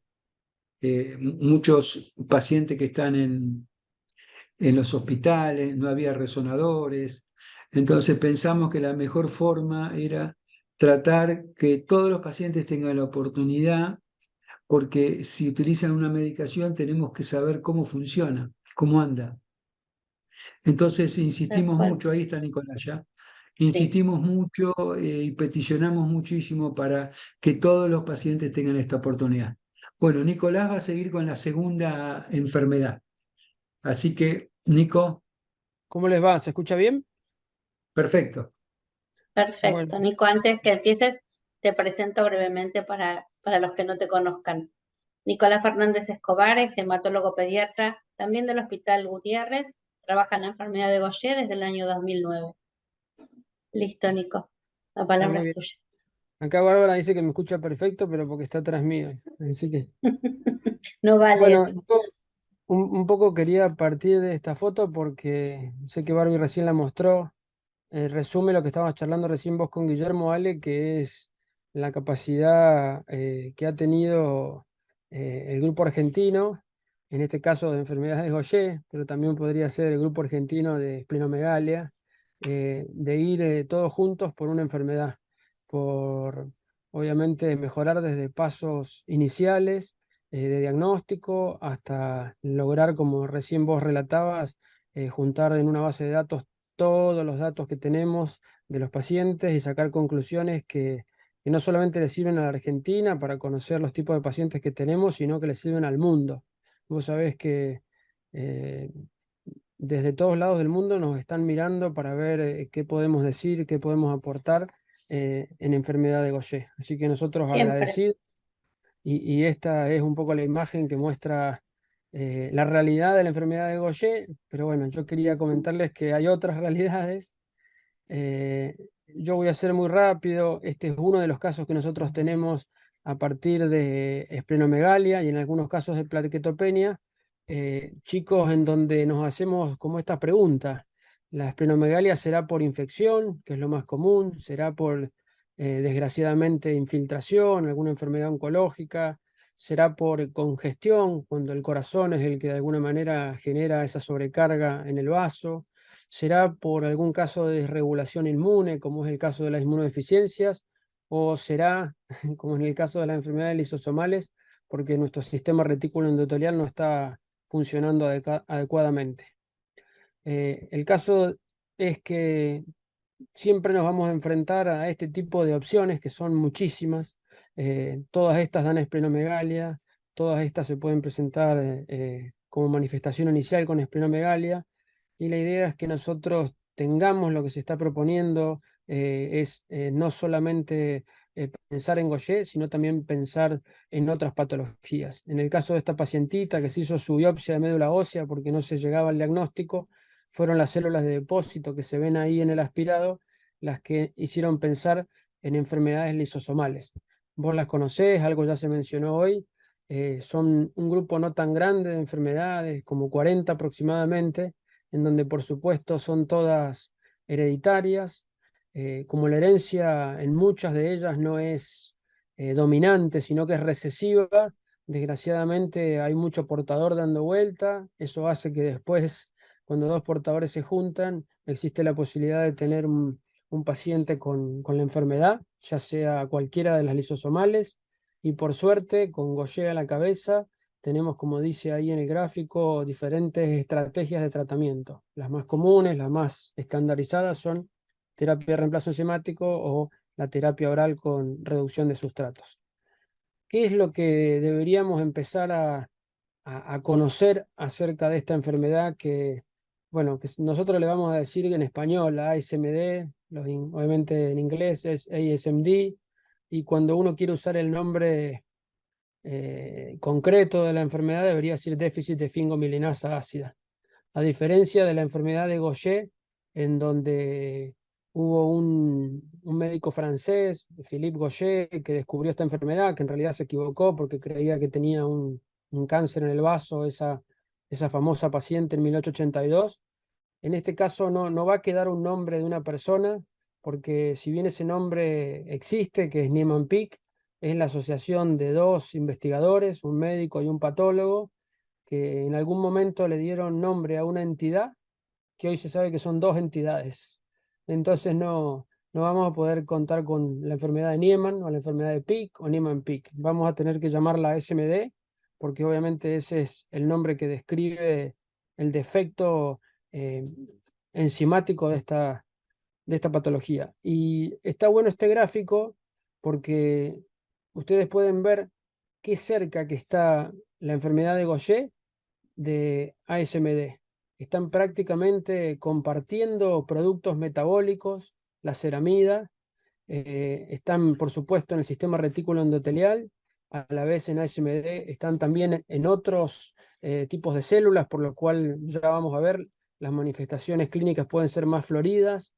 Muchos pacientes que están en los hospitales, no había resonadores. Entonces pensamos que la mejor forma era tratar que todos los pacientes tengan la oportunidad, porque si utilizan una medicación tenemos que saber cómo funciona, cómo anda. Entonces Tal insistimos cual. mucho, ahí está Nicolás ya, Sí. insistimos mucho y peticionamos muchísimo para que todos los pacientes tengan esta oportunidad. Bueno, Nicolás va a seguir con la segunda enfermedad. Así que, Nico, ¿Cómo les va? ¿Se escucha bien? perfecto. Perfecto. Bueno, Nico, antes que empieces, te presento brevemente para los que no te conozcan. Nicolás Fernández Escobar es hematólogo pediatra, también del Hospital Gutiérrez, trabaja en la enfermedad de Gaucher desde el año 2009. Listo, Nico, la palabra muy es bien. tuya. Acá Bárbara dice que me escucha perfecto, pero porque está atrás mío. Así que, No vale bueno, eso. yo un poco quería partir de esta foto porque sé que Barbie recién la mostró. Resume lo que estabas charlando recién vos con Guillermo, Ale, que es la capacidad que ha tenido el grupo argentino, en este caso de enfermedades de Gaucher, pero también podría ser el grupo argentino de esplenomegalia, de ir todos juntos por una enfermedad, por obviamente mejorar desde pasos iniciales de diagnóstico hasta lograr, como recién vos relatabas, juntar en una base de datos todos los datos que tenemos de los pacientes y sacar conclusiones que no solamente le sirven a la Argentina para conocer los tipos de pacientes que tenemos, sino que le sirven al mundo. Vos sabés que eh, desde todos lados del mundo nos están mirando para ver qué podemos decir, qué podemos aportar en enfermedad de Gaucher. Así que nosotros Siempre. agradecidos y esta es un poco la imagen que muestra la realidad de la enfermedad de Gaucher, pero bueno, yo quería comentarles que hay otras realidades. Eh, yo voy a ser muy rápido. Este es uno de los casos que nosotros tenemos a partir de esplenomegalia y en algunos casos de plaquetopenia, chicos en donde nos hacemos como esta pregunta. ¿La esplenomegalia será por infección, que es lo más común? ¿Será por, desgraciadamente, infiltración, alguna enfermedad oncológica? ¿Será por congestión, cuando el corazón es el que de alguna manera genera esa sobrecarga en el vaso? ¿Será por algún caso de desregulación inmune, como es el caso de las inmunodeficiencias? ¿O será, como en el caso de las enfermedades lisosomales, porque nuestro sistema retículo endotelial no está funcionando adecuadamente? El caso es que siempre nos vamos a enfrentar a este tipo de opciones, que son muchísimas. Todas estas dan esplenomegalia, todas estas se pueden presentar como manifestación inicial con esplenomegalia, y la idea es que nosotros tengamos lo que se está proponiendo, es no solamente pensar en Gaucher, sino también pensar en otras patologías. En el caso de esta pacientita que se hizo su biopsia de médula ósea porque no se llegaba al diagnóstico, fueron las células de depósito que se ven ahí en el aspirado las que hicieron pensar en enfermedades lisosomales. Vos las conocés, algo ya se mencionó hoy, son un grupo no tan grande de enfermedades, como 40 aproximadamente, en donde por supuesto son todas hereditarias, como la herencia en muchas de ellas no es dominante, sino que es recesiva, desgraciadamente hay mucho portador dando vuelta, eso hace que después, cuando dos portadores se juntan, existe la posibilidad de tener un paciente con la enfermedad, ya sea cualquiera de las lisosomales, y por suerte, con Gaucher a la cabeza, tenemos, como dice ahí en el gráfico, diferentes estrategias de tratamiento. Las más comunes, las más estandarizadas son terapia de reemplazo enzimático o la terapia oral con reducción de sustratos. ¿Qué es lo que deberíamos empezar a conocer acerca de esta enfermedad que, bueno, que nosotros le vamos a decir en español, la ASMD, obviamente en inglés es ASMD, y cuando uno quiere usar el nombre concreto de la enfermedad debería decir déficit de fingomilinasa ácida. A diferencia de la enfermedad de Gaucher, en donde hubo un médico francés, Philippe Gaucher, que descubrió esta enfermedad, que en realidad se equivocó porque creía que tenía un cáncer en el vaso, esa famosa paciente en 1882. En este caso no va a quedar un nombre de una persona, porque si bien ese nombre existe, que es Niemann-Pick, es la asociación de dos investigadores, un médico y un patólogo, que en algún momento le dieron nombre a una entidad que hoy se sabe que son dos entidades. Entonces no vamos a poder contar con la enfermedad de Niemann o la enfermedad de Pick o Niemann-Pick. Vamos a tener que llamarla SMD, porque obviamente ese es el nombre que describe el defecto enzimático de esta patología. Y está bueno este gráfico porque ustedes pueden ver qué cerca que está la enfermedad de Gaucher de ASMD. Están prácticamente compartiendo productos metabólicos, la ceramida, están por supuesto en el sistema retículo endotelial, a la vez en ASMD están también en otros tipos de células, por lo cual ya vamos a ver, las manifestaciones clínicas pueden ser más floridas,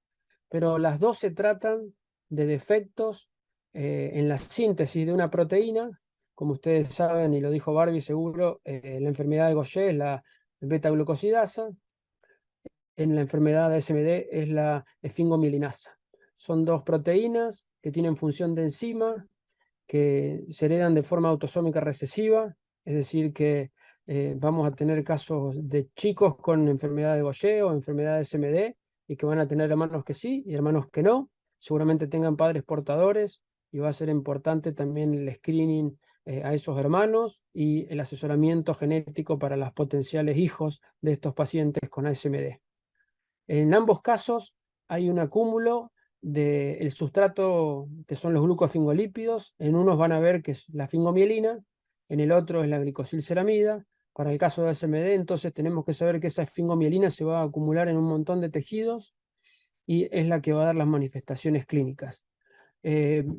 pero las dos se tratan de defectos en la síntesis de una proteína. Como ustedes saben, y lo dijo Barbie seguro, la enfermedad de Gaucher es la beta-glucosidasa, en la enfermedad de SMD es la esfingomilinasa. Son dos proteínas que tienen función de enzima, que se heredan de forma autosómica recesiva, es decir que vamos a tener casos de chicos con enfermedad de Gaucher o enfermedad de SMD, y que van a tener hermanos que sí y hermanos que no, seguramente tengan padres portadores, y va a ser importante también el screening a esos hermanos y el asesoramiento genético para los potenciales hijos de estos pacientes con ASMD. En ambos casos hay un acúmulo del sustrato que son los glucofingolípidos. En unos van a ver que es la fingomielina, en el otro es la glicosilceramida. Para el caso de ASMD, entonces tenemos que saber que esa fingomielina se va a acumular en un montón de tejidos y es la que va a dar las manifestaciones clínicas.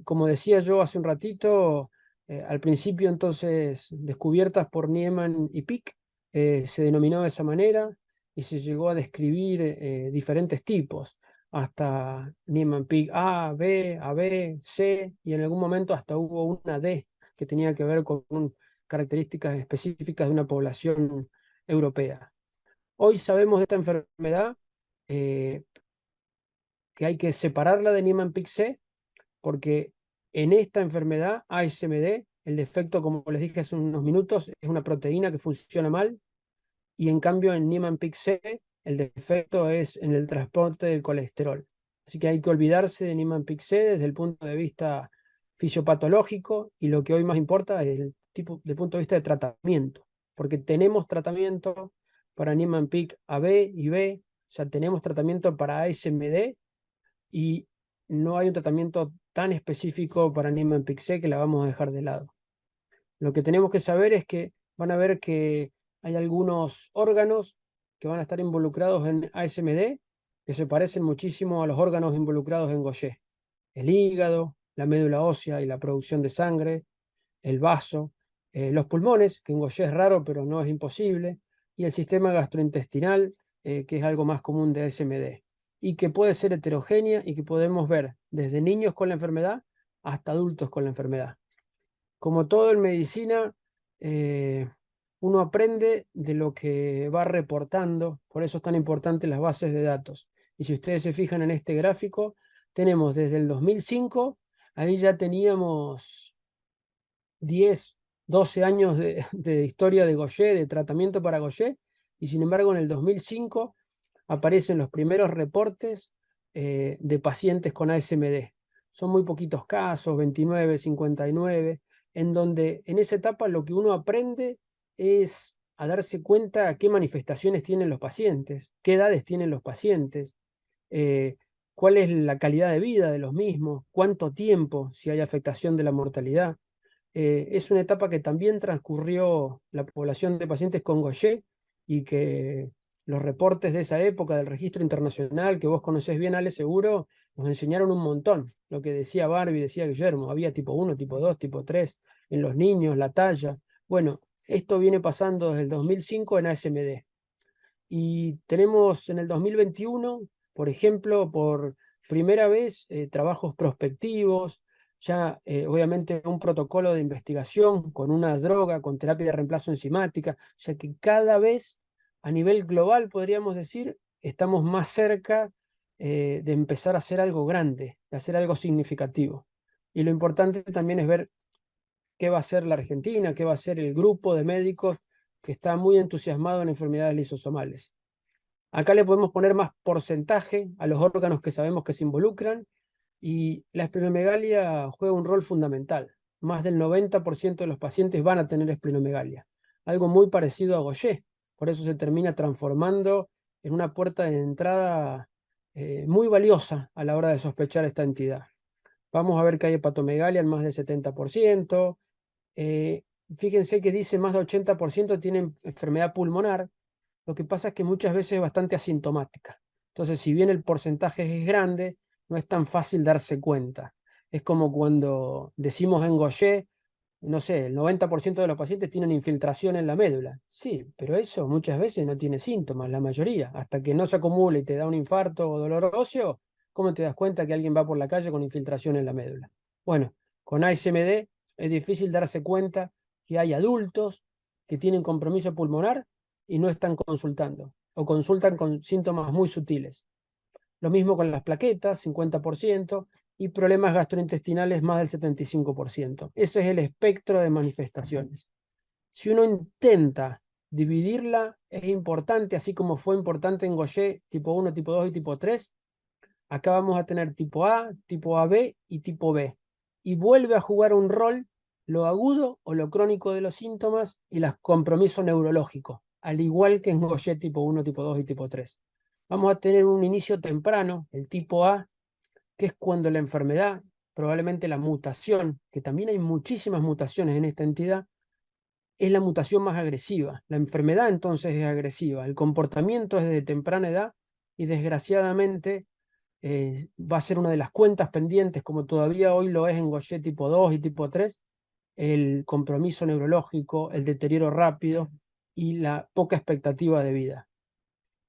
Como decía yo hace un ratito, al principio entonces descubiertas por Niemann y Pick, se denominó de esa manera y se llegó a describir diferentes tipos, hasta Niemann-Pick A, B, AB, C, y en algún momento hasta hubo una D que tenía que ver con características específicas de una población europea. Hoy sabemos de esta enfermedad que hay que separarla de Niemann-Pick C, porque en esta enfermedad ASMD, el defecto, como les dije hace unos minutos, es una proteína que funciona mal, y en cambio en Niemann-Pick C el defecto es en el transporte del colesterol. Así que hay que olvidarse de Niemann-Pick C desde el punto de vista fisiopatológico, y lo que hoy más importa es el punto de vista de tratamiento, porque tenemos tratamiento para Niemann-Pick AB y B, o sea, tenemos tratamiento para ASMD, y no hay un tratamiento tan específico para Niemann-Pick C, que la vamos a dejar de lado. Lo que tenemos que saber es que van a ver que hay algunos órganos que van a estar involucrados en ASMD, que se parecen muchísimo a los órganos involucrados en Gaucher. El hígado, la médula ósea y la producción de sangre, el vaso, los pulmones, que en Gaucher es raro pero no es imposible, y el sistema gastrointestinal, que es algo más común de ASMD, y que puede ser heterogénea y que podemos ver desde niños con la enfermedad hasta adultos con la enfermedad. Como todo en medicina, uno aprende de lo que va reportando, por eso es tan importante las bases de datos. Y si ustedes se fijan en este gráfico, tenemos desde el 2005, ahí ya teníamos 10, 12 años de historia de Gaucher, de tratamiento para Gaucher, y sin embargo en el 2005 aparecen los primeros reportes de pacientes con ASMD. Son muy poquitos casos, 29, 59, en donde en esa etapa lo que uno aprende es a darse cuenta qué manifestaciones tienen los pacientes, qué edades tienen los pacientes, cuál es la calidad de vida de los mismos, cuánto tiempo, si hay afectación de la mortalidad. Es una etapa que también transcurrió la población de pacientes con Gaucher y que los reportes de esa época del registro internacional, que vos conocés bien, Ale, seguro, nos enseñaron un montón. Lo que decía Barbie, decía Guillermo, había tipo 1, tipo 2, tipo 3, en los niños, la talla. Bueno, esto viene pasando desde el 2005 en ASMD. Y tenemos en el 2021, por ejemplo, por primera vez, trabajos prospectivos, ya obviamente un protocolo de investigación con una droga, con terapia de reemplazo enzimática, ya que cada vez a nivel global, podríamos decir, estamos más cerca de empezar a hacer algo grande, de hacer algo significativo. Y lo importante también es ver qué va a hacer la Argentina, qué va a hacer el grupo de médicos que está muy entusiasmado en enfermedades lisosomales. Acá le podemos poner más porcentaje a los órganos que sabemos que se involucran, y la esplenomegalia juega un rol fundamental. Más del 90% de los pacientes van a tener esplenomegalia, algo muy parecido a Gaucher. Por eso se termina transformando en una puerta de entrada muy valiosa a la hora de sospechar esta entidad. Vamos a ver que hay hepatomegalia en más del 70%. Fíjense que dice más del 80% tienen enfermedad pulmonar. Lo que pasa es que muchas veces es bastante asintomática. Entonces, si bien el porcentaje es grande, no es tan fácil darse cuenta. Es como cuando decimos en Gaucher, no sé, el 90% de los pacientes tienen infiltración en la médula. Sí, pero eso muchas veces no tiene síntomas, la mayoría. Hasta que no se acumula y te da un infarto o dolor óseo, ¿cómo te das cuenta que alguien va por la calle con infiltración en la médula? Bueno, con ASMD es difícil darse cuenta que hay adultos que tienen compromiso pulmonar y no están consultando, o consultan con síntomas muy sutiles. Lo mismo con las plaquetas, 50%, y problemas gastrointestinales, más del 75%. Ese es el espectro de manifestaciones. Si uno intenta dividirla, es importante, así como fue importante en Gaucher, tipo 1, tipo 2 y tipo 3, acá vamos a tener tipo A, tipo AB y tipo B. Y vuelve a jugar un rol lo agudo o lo crónico de los síntomas y el compromiso neurológico, al igual que en Gaucher tipo 1, tipo 2 y tipo 3. Vamos a tener un inicio temprano, el tipo A, que es cuando la enfermedad, probablemente la mutación, que también hay muchísimas mutaciones en esta entidad, es la mutación más agresiva. La enfermedad entonces es agresiva, el comportamiento es de temprana edad y desgraciadamente va a ser una de las cuentas pendientes, como todavía hoy lo es en Gaucher tipo 2 y tipo 3, el compromiso neurológico, el deterioro rápido y la poca expectativa de vida.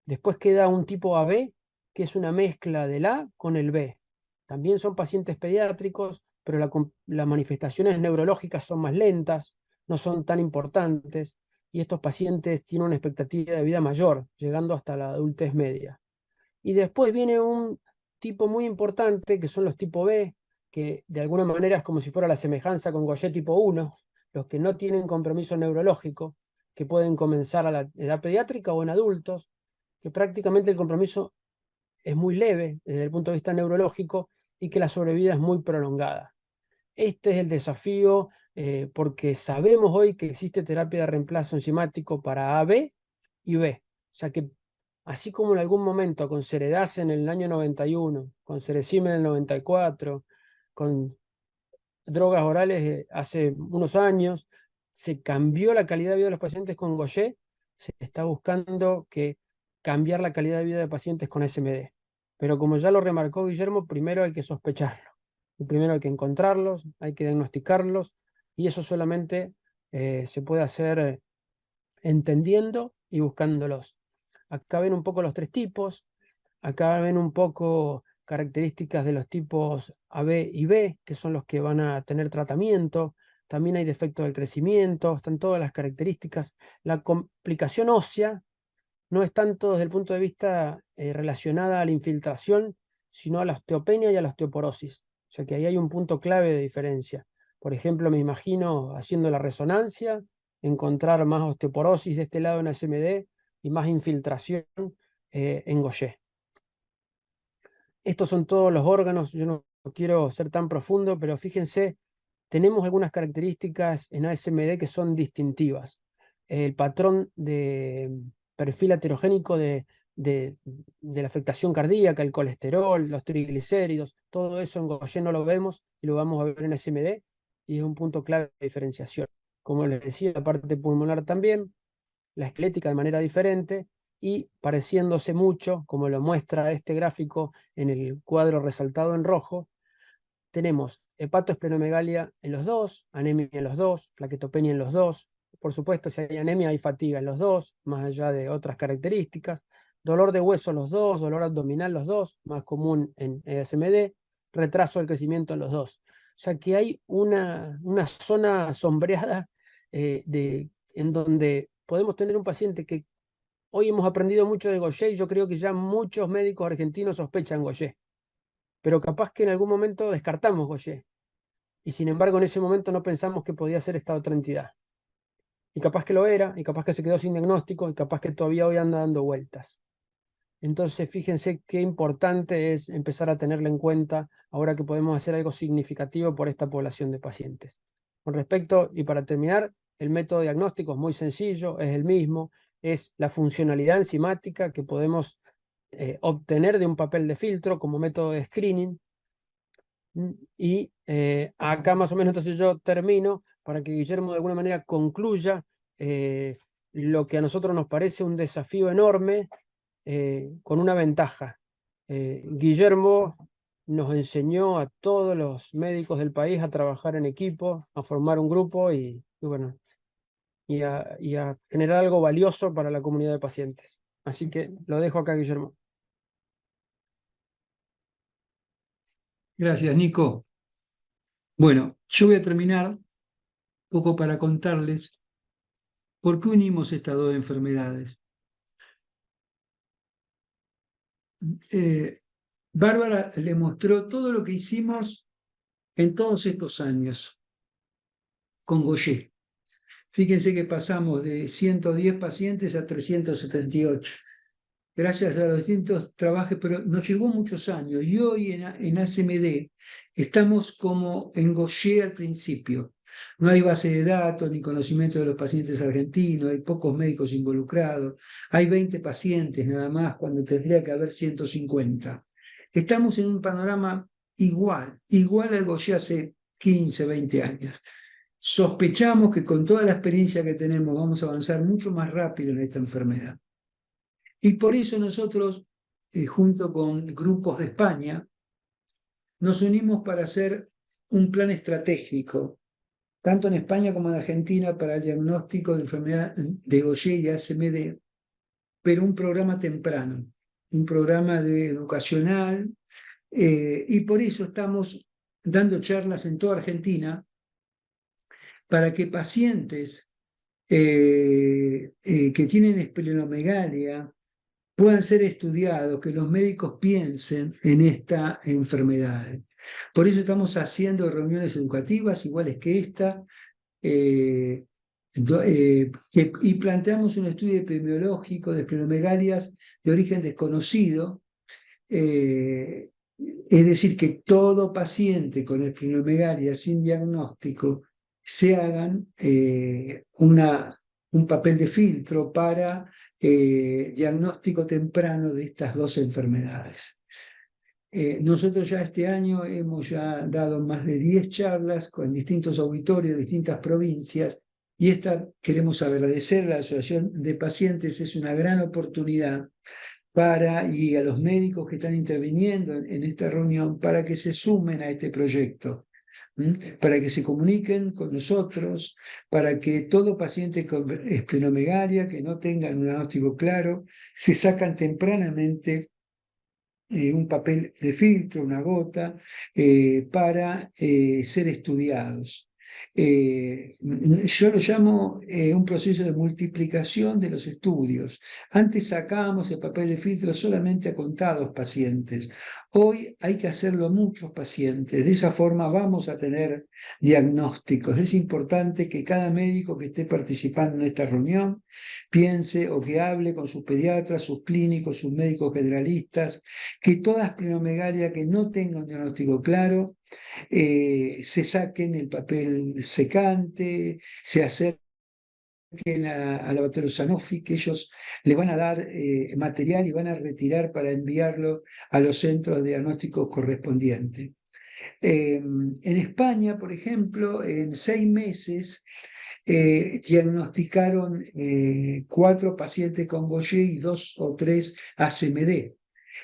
Después queda un tipo AB, que es una mezcla del A con el B. También son pacientes pediátricos, pero las manifestaciones neurológicas son más lentas, no son tan importantes, y estos pacientes tienen una expectativa de vida mayor, llegando hasta la adultez media. Y después viene un tipo muy importante, que son los tipo B, que de alguna manera es como si fuera la semejanza con Gaucher tipo 1, los que no tienen compromiso neurológico, que pueden comenzar a la edad pediátrica o en adultos, que prácticamente el compromiso es muy leve desde el punto de vista neurológico y que la sobrevida es muy prolongada. Este es el desafío porque sabemos hoy que existe terapia de reemplazo enzimático para AB y B. O sea que así como en algún momento con Ceredase en el año 91, con Cerecim en el 94, con drogas orales hace unos años, se cambió la calidad de vida de los pacientes con Gaucher, se está buscando cambiar la calidad de vida de pacientes con SMD. Pero como ya lo remarcó Guillermo, primero hay que sospecharlo. Y primero hay que encontrarlos, hay que diagnosticarlos, y eso solamente se puede hacer entendiendo y buscándolos. Acá ven un poco los 3 tipos, acá ven un poco características de los tipos AB y B, que son los que van a tener tratamiento. También hay defecto del crecimiento, están todas las características. La complicación ósea no es tanto desde el punto de vista relacionada a la infiltración, sino a la osteopenia y a la osteoporosis. O sea que ahí hay un punto clave de diferencia. Por ejemplo, me imagino haciendo la resonancia, encontrar más osteoporosis de este lado en SMD y más infiltración en Gaucher. Estos son todos los órganos, yo no quiero ser tan profundo, pero fíjense, tenemos algunas características en ASMD que son distintivas. El patrón de perfil heterogénico de la afectación cardíaca, el colesterol, los triglicéridos, todo eso en Gaucher no lo vemos y lo vamos a ver en SMD, y es un punto clave de diferenciación. Como les decía, la parte pulmonar también, la esquelética de manera diferente, y pareciéndose mucho, como lo muestra este gráfico en el cuadro resaltado en rojo, tenemos hepatoesplenomegalia en los dos, anemia en los dos, plaquetopenia en los dos. Por supuesto, si hay anemia hay fatiga en los dos, más allá de otras características. Dolor de hueso en los dos, dolor abdominal en los dos, más común en ESMD, retraso del crecimiento en los dos. O sea que hay una zona sombreada en donde podemos tener un paciente que hoy hemos aprendido mucho de Gaucher, y yo creo que ya muchos médicos argentinos sospechan Gaucher, pero capaz que en algún momento descartamos Gaucher, y sin embargo en ese momento no pensamos que podía ser esta otra entidad. Y capaz que lo era, y capaz que se quedó sin diagnóstico, y capaz que todavía hoy anda dando vueltas. Entonces fíjense qué importante es empezar a tenerlo en cuenta ahora que podemos hacer algo significativo por esta población de pacientes. Con respecto, y para terminar, el método diagnóstico es muy sencillo, es el mismo, es la funcionalidad enzimática que podemos obtener de un papel de filtro como método de screening. Y acá más o menos entonces yo termino para que Guillermo de alguna manera concluya lo que a nosotros nos parece un desafío enorme con una ventaja. Guillermo nos enseñó a todos los médicos del país a trabajar en equipo, a formar un grupo y bueno, y a generar algo valioso para la comunidad de pacientes. Así que lo dejo acá, Guillermo. Gracias, Nico. Bueno, yo voy a terminar un poco para contarles por qué unimos estas dos enfermedades. Bárbara le mostró todo lo que hicimos en todos estos años con Gaucher. Fíjense que pasamos de 110 pacientes a 378. Gracias a los distintos trabajos, pero nos llevó muchos años. Y hoy en ASMD estamos como en Gaucher al principio. No hay base de datos ni conocimiento de los pacientes argentinos, hay pocos médicos involucrados, hay 20 pacientes nada más cuando tendría que haber 150. Estamos en un panorama igual al Gaucher hace 15, 20 años. Sospechamos que con toda la experiencia que tenemos vamos a avanzar mucho más rápido en esta enfermedad. Y por eso nosotros, junto con grupos de España, nos unimos para hacer un plan estratégico, tanto en España como en Argentina, para el diagnóstico de enfermedad de Gaucher y ASMD, pero un programa temprano, un programa educacional, y por eso estamos dando charlas en toda Argentina para que pacientes que tienen esplenomegalia puedan ser estudiados, que los médicos piensen en esta enfermedad. Por eso estamos haciendo reuniones educativas iguales que esta, y planteamos un estudio epidemiológico de esplenomegalias de origen desconocido, es decir, que todo paciente con esplenomegalia sin diagnóstico se hagan un papel de filtro para diagnóstico temprano de estas dos enfermedades. Nosotros ya este año hemos ya dado más de 10 charlas con distintos auditorios de distintas provincias Y esta queremos agradecer a la Asociación de Pacientes, es una gran oportunidad y a los médicos que están interviniendo en esta reunión para que se sumen a este proyecto, para que se comuniquen con nosotros, para que todo paciente con esplenomegalia que no tenga un diagnóstico claro, se sacan tempranamente un papel de filtro, una gota, para ser estudiados. Yo lo llamo un proceso de multiplicación de los estudios. Antes sacábamos el papel de filtro solamente a contados pacientes. Hoy hay que hacerlo a muchos pacientes. De esa forma vamos a tener diagnósticos. Es importante que cada médico que esté participando en esta reunión piense o que hable con sus pediatras, sus clínicos, sus médicos generalistas, que toda esplenomegalia que no tenga un diagnóstico claro, se saquen el papel secante, se acerquen a la doctora Sanofi, que ellos le van a dar material y van a retirar para enviarlo a los centros de diagnósticos correspondientes. En España, por ejemplo, en 6 meses diagnosticaron 4 pacientes con Gaucher y 2 o 3 ACMD.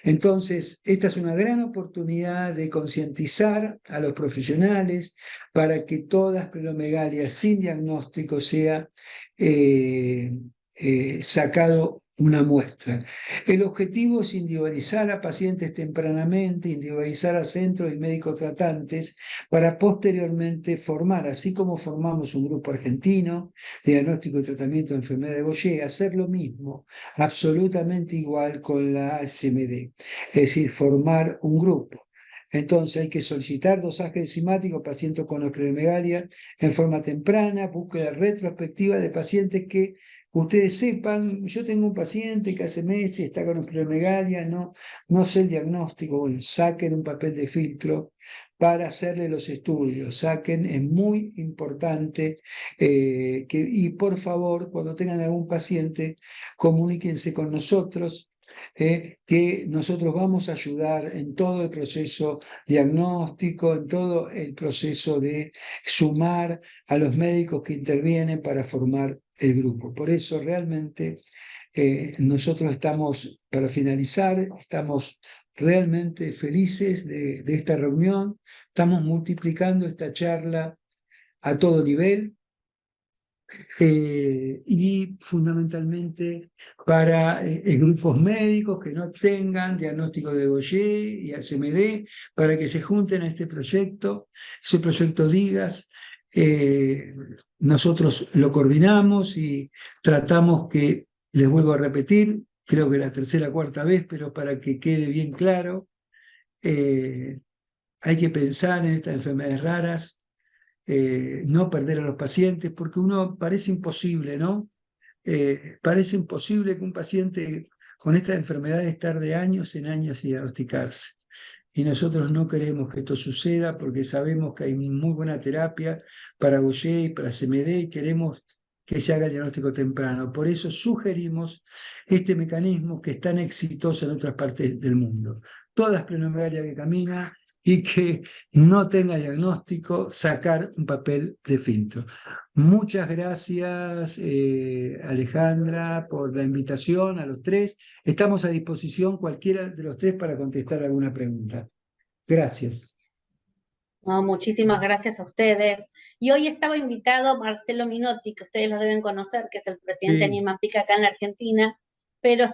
Entonces, esta es una gran oportunidad de concientizar a los profesionales para que toda esplenomegalia sin diagnóstico sea sacado una muestra. El objetivo es individualizar a pacientes tempranamente, individualizar a centros y médicos tratantes para posteriormente formar, así como formamos un grupo argentino de diagnóstico y tratamiento de enfermedad de Gaucher, hacer lo mismo, absolutamente igual con la ASMD, es decir, formar un grupo. Entonces hay que solicitar dosaje enzimático a pacientes con esplenomegalia en forma temprana, búsqueda retrospectiva de pacientes que ustedes sepan. Yo tengo un paciente que hace meses está con esplenomegalia, no sé el diagnóstico. Bueno, saquen un papel de filtro para hacerle los estudios, saquen, es muy importante, y por favor, cuando tengan algún paciente, comuníquense con nosotros, que nosotros vamos a ayudar en todo el proceso diagnóstico, en todo el proceso de sumar a los médicos que intervienen para formar el grupo. Por eso realmente nosotros estamos, para finalizar, estamos realmente felices de esta reunión, estamos multiplicando esta charla a todo nivel, y fundamentalmente para grupos médicos que no tengan diagnóstico de Gaucher y ACMD, para que se junten a este proyecto, ese proyecto DIGAS. Nosotros lo coordinamos y tratamos que, les vuelvo a repetir, creo que la tercera o cuarta vez, pero para que quede bien claro, hay que pensar en estas enfermedades raras, no perder a los pacientes, porque uno parece imposible, ¿no? Parece imposible que un paciente con estas enfermedades tarde años en años en diagnosticarse. Y nosotros no queremos que esto suceda porque sabemos que hay muy buena terapia para Gaucher y para CMD y queremos que se haga el diagnóstico temprano. Por eso sugerimos este mecanismo que es tan exitoso en otras partes del mundo. Toda esplenomegalia que camina y que no tenga diagnóstico, sacar un papel de filtro. Muchas gracias, Alejandra, por la invitación a los 3. Estamos a disposición cualquiera de los 3 para contestar alguna pregunta. Gracias. No, muchísimas gracias a ustedes. Y hoy estaba invitado Marcelo Minotti, que ustedes lo deben conocer, que es el presidente de Niemann-Pick acá en la Argentina, pero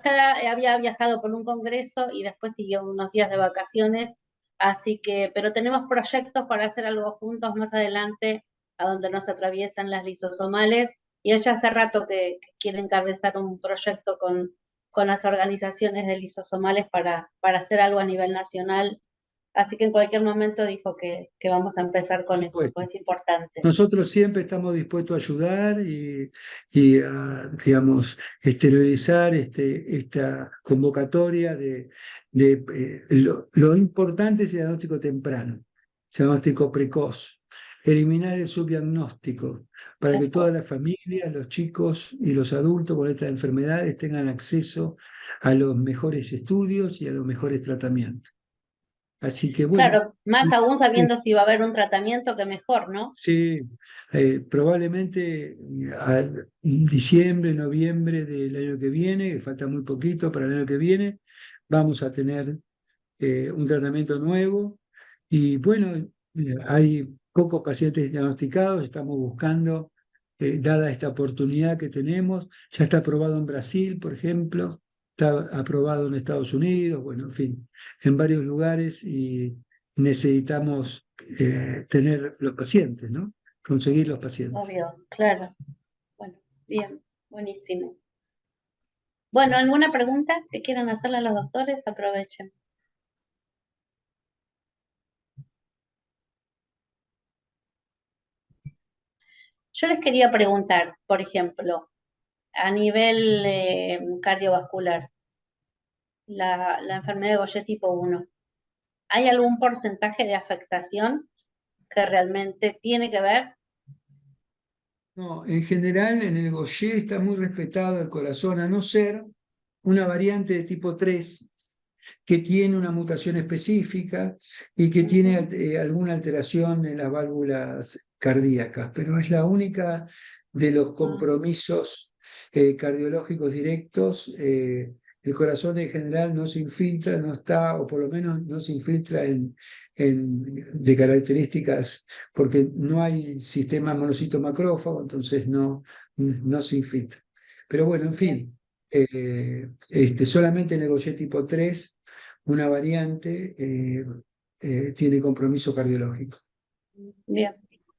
había viajado por un congreso y después siguió unos días de vacaciones. Así que, pero tenemos proyectos para hacer algo juntos más adelante, a donde nos atraviesan las lisosomales, y ella hace rato que quiere encabezar un proyecto con las organizaciones de lisosomales para hacer algo a nivel nacional. Así que en cualquier momento dijo que vamos a empezar con eso, pues es importante. Nosotros siempre estamos dispuestos a ayudar y a, digamos, exteriorizar esta convocatoria lo importante es el diagnóstico temprano, el diagnóstico precoz, eliminar el subdiagnóstico, para que toda la familia, los chicos y los adultos con estas enfermedades tengan acceso a los mejores estudios y a los mejores tratamientos. Así que bueno, Claro, más aún sabiendo si va a haber un tratamiento, que mejor, ¿no? sí, probablemente en diciembre, noviembre del año que viene, que falta muy poquito para el año que viene, vamos a tener un tratamiento nuevo. Y bueno, hay pocos pacientes diagnosticados, estamos buscando, dada esta oportunidad que tenemos, ya está aprobado en Brasil, por ejemplo, está aprobado en Estados Unidos, bueno, en fin, en varios lugares y necesitamos tener los pacientes, ¿no? Conseguir los pacientes. Obvio, claro. Bueno, bien, buenísimo. Bueno, ¿alguna pregunta que quieran hacerle a los doctores? Aprovechen. Yo les quería preguntar, por ejemplo, a nivel cardiovascular, la enfermedad de Gaucher tipo 1, ¿hay algún porcentaje de afectación que realmente tiene que ver? No, en general en el Gaucher está muy respetado el corazón, a no ser una variante de tipo 3 que tiene una mutación específica y que tiene alguna alteración en las válvulas cardíacas, pero es la única de los compromisos cardiológicos directos. El corazón en general no se infiltra, no está, o por lo menos no se infiltra de características, porque no hay sistema monocito macrófago, entonces no se infiltra. Pero bueno, en fin, solamente en el Gaucher tipo 3 una variante tiene compromiso cardiológico. Bien.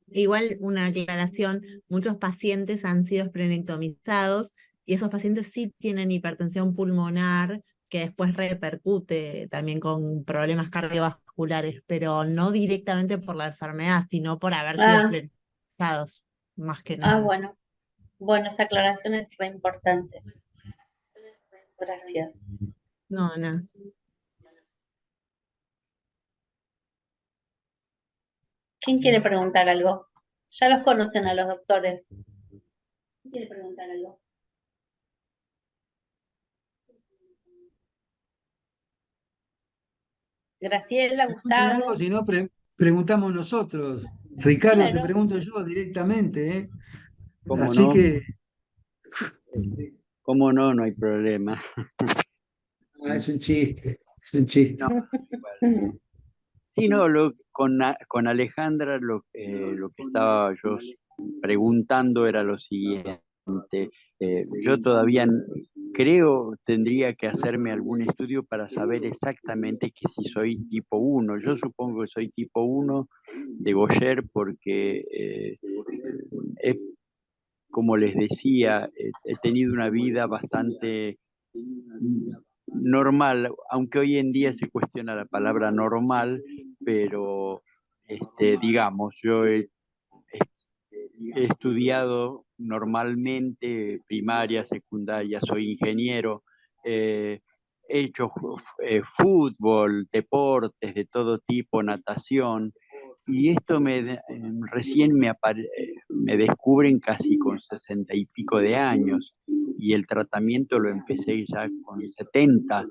Igual una aclaración, muchos pacientes han sido esplenectomizados y esos pacientes sí tienen hipertensión pulmonar que después repercute también con problemas cardiovasculares, pero no directamente por la enfermedad, sino por haber sido esplenectomizados, más que nada. Bueno. Bueno, esa aclaración es re importante. Gracias. No. ¿Quién quiere preguntar algo? Ya los conocen a los doctores. ¿Quién quiere preguntar algo? Graciela, Pregunten algo, Gustavo. si no, preguntamos nosotros. Ricardo, te Claro. pregunto yo directamente, ¿eh? ¿Cómo Así no? que ¿Cómo no? No hay problema. es un chiste, es un chiste. No, igual. Sí, no, con Alejandra lo que estaba yo preguntando era lo siguiente. Yo todavía creo tendría que hacerme algún estudio para saber exactamente que si soy tipo 1. Yo supongo que soy tipo 1 de Gaucher porque, como les decía, he tenido una vida bastante normal, aunque hoy en día se cuestiona la palabra normal, pero digamos, yo he estudiado normalmente primaria, secundaria, soy ingeniero, he hecho fútbol, deportes de todo tipo, natación, y esto recién me descubren casi con 60 y pico de años, y el tratamiento lo empecé ya con 70.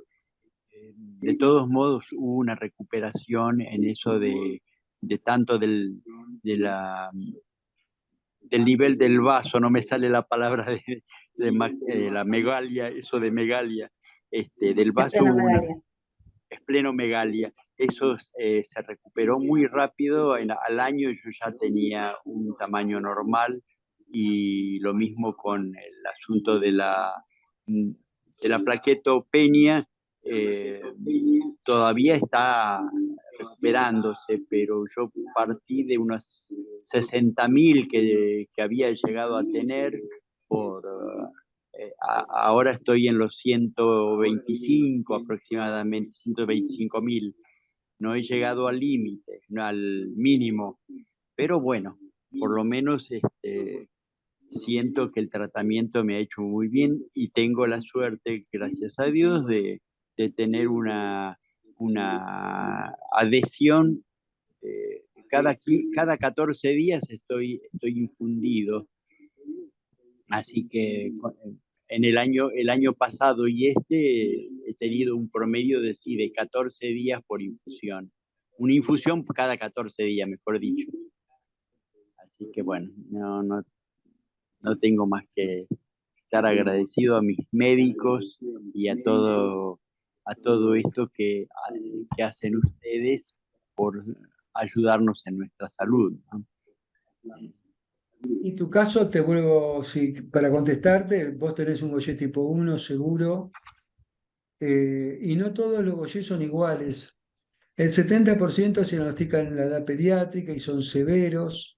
De todos modos, hubo una recuperación en eso de tanto de del nivel del vaso, no me sale la palabra de la megalia, eso de megalia, del vaso hubo una Esplenomegalia. esplenomegalia. Eso se recuperó muy rápido, al año yo ya tenía un tamaño normal y lo mismo con el asunto de la plaquetopenia, todavía está recuperándose, pero yo partí de unos 60.000 que había llegado a tener ahora estoy en los 125 aproximadamente, 125.000. No he llegado al límite, no al mínimo, pero bueno, por lo menos siento que el tratamiento me ha hecho muy bien y tengo la suerte, gracias a Dios, de tener una adhesión. Cada 14 días estoy infundido. Así que en el año pasado y he tenido un promedio de 14 días por infusión. una infusión cada 14 días, mejor dicho. Así que bueno, no tengo más que estar agradecido a mis médicos y a todo esto que hacen ustedes por ayudarnos en nuestra salud, ¿no? Y tu caso, te vuelvo, para contestarte, vos tenés un Gaucher tipo 1 seguro, y no todos los Gaucher son iguales. El 70% se diagnostican en la edad pediátrica y son severos,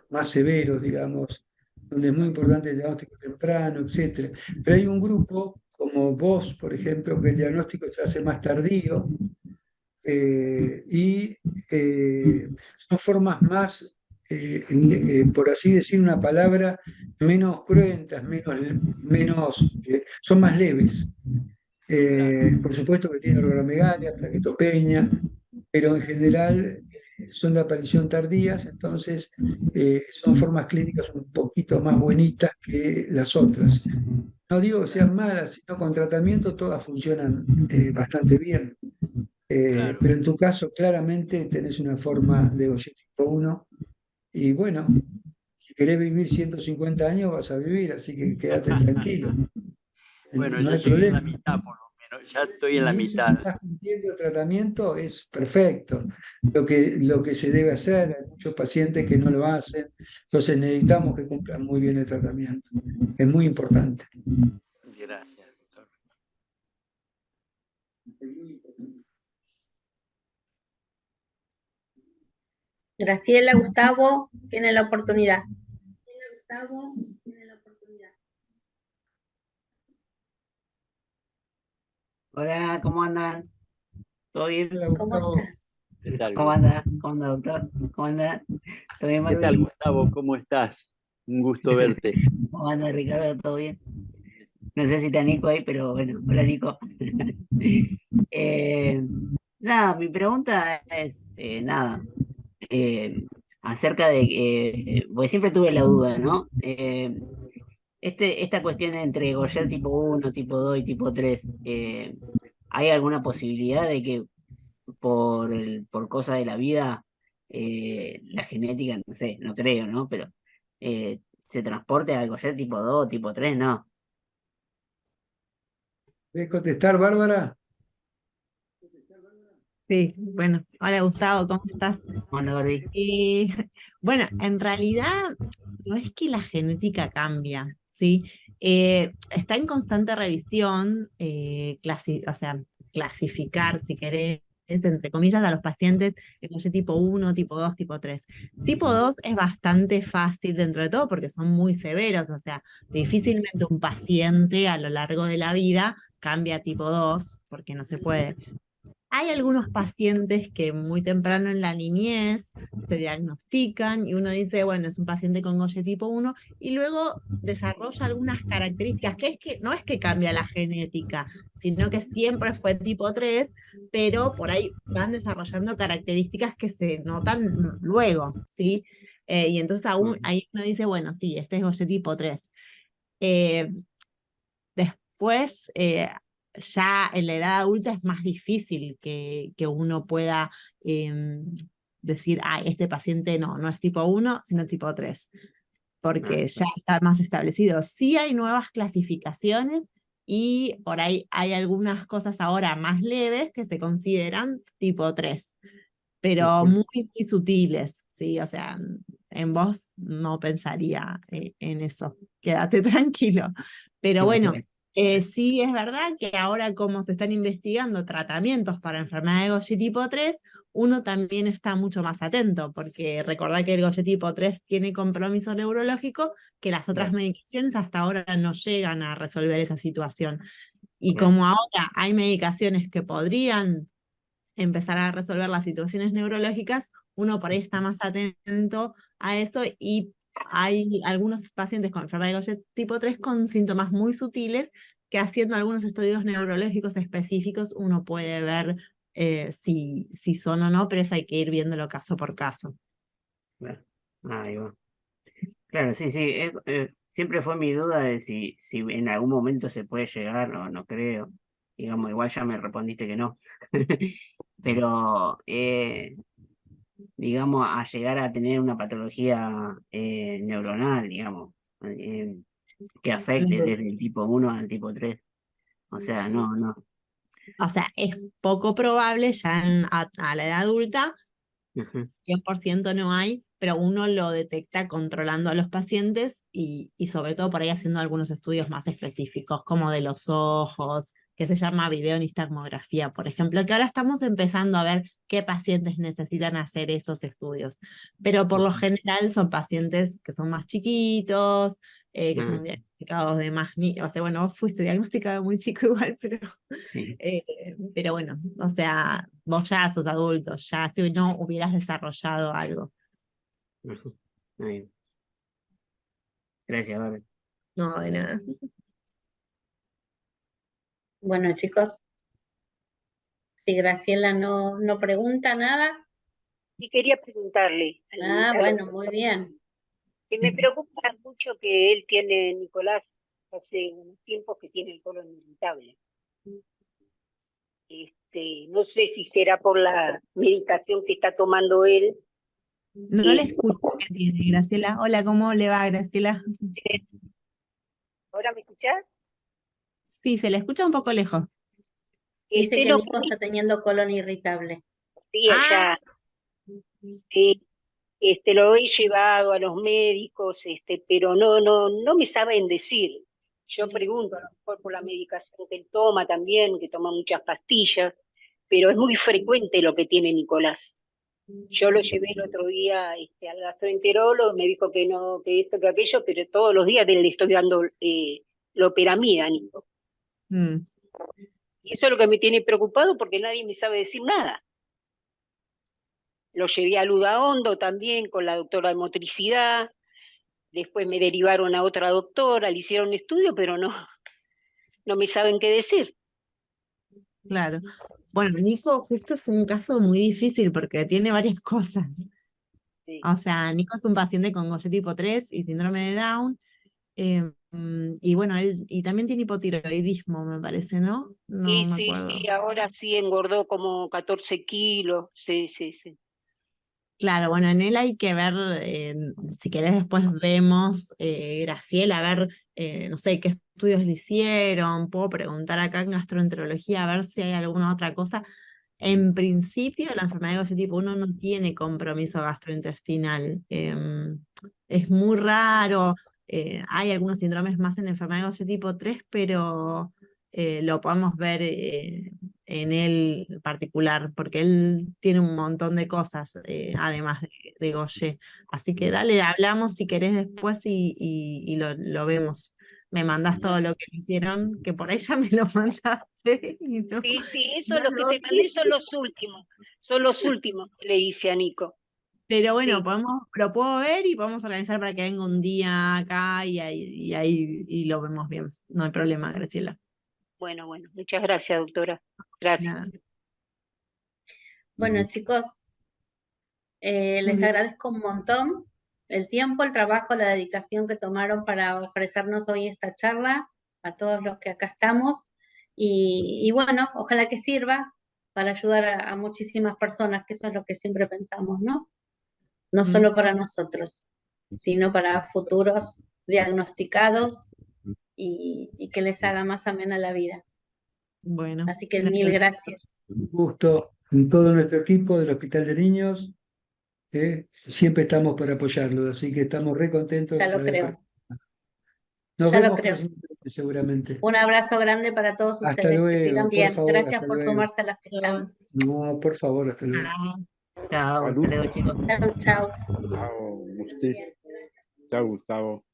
más severos, digamos, donde es muy importante el diagnóstico temprano, etc. Pero hay un grupo, como vos, por ejemplo, que el diagnóstico se hace más tardío, y son formas más, por así decir una palabra, menos cruentas, son más leves. Por supuesto que tiene organomegalia, plaquetopenia, pero en general son de aparición tardías, entonces son formas clínicas un poquito más bonitas que las otras. No digo que sean malas, sino con tratamiento todas funcionan bastante bien. Claro. Pero en tu caso claramente tenés una forma de Gaucher tipo 1 y bueno, si querés vivir 150 años vas a vivir, así que quédate tranquilo, Bueno, no ya hay llegué a la problema. mitad por lo menos, ya estoy en la Y eso que mitad. estás cumpliendo el tratamiento es perfecto. Lo que se debe hacer, hay muchos pacientes que no lo hacen, entonces necesitamos que cumplan muy bien el tratamiento. Es muy importante. Gracias, doctor. Graciela, Gustavo, tiene la oportunidad. Hola, ¿cómo andan? ¿Todo bien? Hola, ¿Cómo Gustavo. estás? ¿Qué tal, ¿Cómo anda? ¿Cómo anda, doctor? ¿Cómo anda? ¿Todo bien, ¿Qué tal, Marvin? Gustavo? ¿Cómo estás? Un gusto verte. ¿Cómo anda, Ricardo? ¿Todo bien? No sé si está Nico ahí, pero bueno, hola, Nico. Eh, nada, mi pregunta es, eh, acerca de, porque siempre tuve la duda, ¿no? Esta cuestión entre Gaucher tipo 1, tipo 2 y tipo 3, ¿hay alguna posibilidad de que por cosas de la vida, la genética, no sé, no creo, ¿no? Pero se transporte al Gaucher tipo 2, tipo 3, no. ¿Querés contestar, Bárbara? Sí, bueno, hola Gustavo, ¿cómo estás? ¿Cómo anda, Gordi? Eh, bueno, en realidad no es que la genética cambia, ¿sí? Está en constante revisión, o sea, clasificar, si querés, entre comillas, a los pacientes de Gaucher tipo 1, tipo 2, tipo 3. Tipo 2 es bastante fácil dentro de todo porque son muy severos, o sea, difícilmente un paciente a lo largo de la vida cambia a tipo 2 porque no se puede. Hay algunos pacientes que muy temprano en la niñez se diagnostican y uno dice, bueno, es un paciente con Gaucher tipo 1 y luego desarrolla algunas características, que es que no es que cambia la genética, sino que siempre fue tipo 3, pero por ahí van desarrollando características que se notan luego, ¿sí? Y entonces aún ahí uno dice, bueno, sí, este es Gaucher tipo 3. Eh, Después, ya en la edad adulta es más difícil que uno pueda decir, ah, este paciente no es tipo 1, sino tipo 3, Ah, porque ya está más establecido. Sí hay nuevas clasificaciones y por ahí hay algunas cosas ahora más leves que se consideran tipo 3, pero muy, muy sutiles, ¿sí? O sea, en vos no pensaría en eso. Quédate tranquilo. Pero bueno, sí es verdad que ahora como se están investigando tratamientos para enfermedad de Gaucher tipo 3, uno también está mucho más atento, porque recordá que el Gaucher tipo 3 tiene compromiso neurológico que las otras medicaciones hasta ahora no llegan a resolver esa situación. Y claro. como ahora hay medicaciones que podrían empezar a resolver las situaciones neurológicas, uno por ahí está más atento a eso y hay algunos pacientes con enfermedad de Gaucher tipo 3 con síntomas muy sutiles que haciendo algunos estudios neurológicos específicos uno puede ver si son o no, pero eso hay que ir viéndolo caso por caso. Claro. Ahí va. Claro, sí, sí. Siempre fue mi duda de si en algún momento se puede llegar, no creo. Digamos, igual ya me respondiste que no. pero digamos, a llegar a tener una patología neuronal, digamos, que afecte desde el tipo 1 al tipo 3. O sea, no. O sea, es poco probable ya a la edad adulta, Ujú. 100% no hay, pero uno lo detecta controlando a los pacientes y sobre todo por ahí haciendo algunos estudios más específicos, como de los ojos, que se llama videonistagmografía, por ejemplo, que ahora estamos empezando a ver qué pacientes necesitan hacer esos estudios. Pero por lo general son pacientes que son más chiquitos, que son diagnosticados de más niños. O sea, bueno, vos fuiste diagnosticado muy chico igual, Sí. pero bueno, o sea, vos ya sos adulto, ya si no hubieras desarrollado algo. Ujú. Muy bien. Gracias, Bárbara. No, de nada. Bueno, chicos, si Graciela no pregunta nada, Y quería preguntarle a los bueno, muy bien. que me preocupa mucho que él tiene, Nicolás, hace unos tiempos que tiene el colon irritable. No sé si será por la medicación que está tomando él. No le escucho que tiene, Graciela. Hola, ¿cómo le va, Graciela? ¿Ahora me escuchás? Sí, se le escucha un poco lejos. Dice que No, Nico está teniendo colon irritable. sí, Ah, allá, sí, lo he llevado a los médicos, pero no me saben decir. Yo pregunto, a lo mejor por la medicación que él toma también, que toma muchas pastillas, pero es muy frecuente lo que tiene Nicolás. Yo lo llevé el otro día al gastroenterólogo, me dijo que no, que esto, que aquello, pero todos los días le estoy dando loperamida, Nico. mm, Y eso es lo que me tiene preocupado porque nadie me sabe decir nada. Lo llevé a Ludahondo también con la doctora de motricidad, después me derivaron a otra doctora, le hicieron estudio, pero no me saben qué decir. claro. Bueno, Nico justo es un caso muy difícil porque tiene varias cosas. Sí, O sea, Nico es un paciente con Gaucher tipo 3 y síndrome de Down. Y bueno, él y también tiene hipotiroidismo, me parece, ¿no? No sí, me sí, acuerdo. sí, ahora sí engordó como 14 kilos, sí, sí, sí. Claro, bueno, en él hay que ver, si querés después vemos, Graciela, a ver, no sé, qué estudios le hicieron, puedo preguntar acá en gastroenterología a ver si hay alguna otra cosa. En principio, la enfermedad de Gaucher tipo 1 no tiene compromiso gastrointestinal. Es muy raro. Hay algunos síndromes más en la enfermedad de Gaucher tipo 3, pero lo podemos ver en él en particular, porque él tiene un montón de cosas, además de Gaucher. Así que dale, hablamos si querés después y lo vemos. Me mandás todo lo que me hicieron, que por ahí ya me lo mandaste. Y no, Sí, sí, eso no los que lo te mandé vi. son los últimos que le hice a Nico. Pero bueno, Sí, lo puedo ver y podemos organizar para que venga un día acá y lo vemos bien. No hay problema, Graciela. bueno, muchas gracias, doctora. Gracias. Nada. Bueno, chicos, Muy les bien. agradezco un montón el tiempo, el trabajo, la dedicación que tomaron para ofrecernos hoy esta charla, a todos los que acá estamos. Y bueno, ojalá que sirva para ayudar a muchísimas personas, que eso es lo que siempre pensamos, ¿no? No Mm, solo para nosotros, sino para futuros diagnosticados y que les haga más amena la vida. Bueno, Así que mil gracias. gracias. Gusto en todo nuestro equipo del Hospital de Niños. Siempre estamos para apoyarlos, así que estamos re contentos Ya de lo haber creo, participado. Nos ya lo vemos creo. próximamente, seguramente. Un abrazo grande para todos Hasta ustedes. Que sigan luego, por bien. favor, Gracias hasta por luego. sumarse a las que están. Todos. No, por favor, hasta luego. Chao. Chao, hasta luego, chicos. Chao, chao. Chao, Gusti. Chao, Gustavo.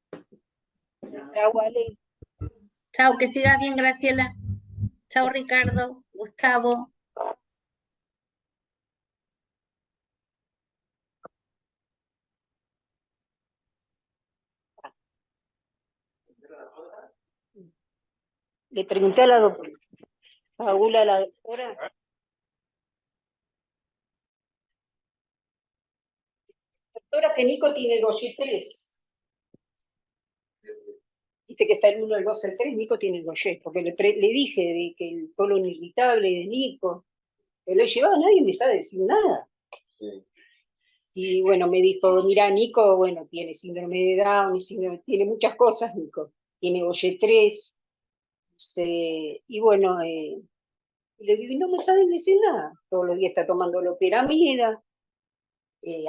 Chau, Ale. Chao, que sigas bien, Graciela. Chao, Ricardo, Gustavo. Le pregunté a la doctora, Paula, la doctora, que Nico tiene Gaucher 3. Viste que está el 1, el 2, el 3, Nico tiene el Gaucher, porque le dije de que el colon irritable de Nico, lo he llevado, nadie me sabe decir nada. Sí. Y bueno, me dijo, mira, Nico, bueno, tiene síndrome de Down, tiene muchas cosas, Nico. Tiene Gaucher 3. Y bueno, le digo, y no me saben decir nada. Todos los días está tomando loperamida.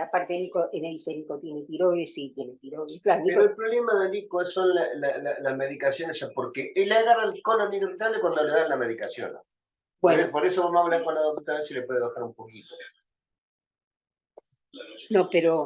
Aparte, Nico tiene tiroides, sí, tiene tiroides. Claro, Pero el problema de Nico son las medicaciones, porque él agarra el colon irritable cuando le dan la medicación. Bueno, Por eso vamos a hablar con la doctora a ver si le puede bajar un poquito. no, pero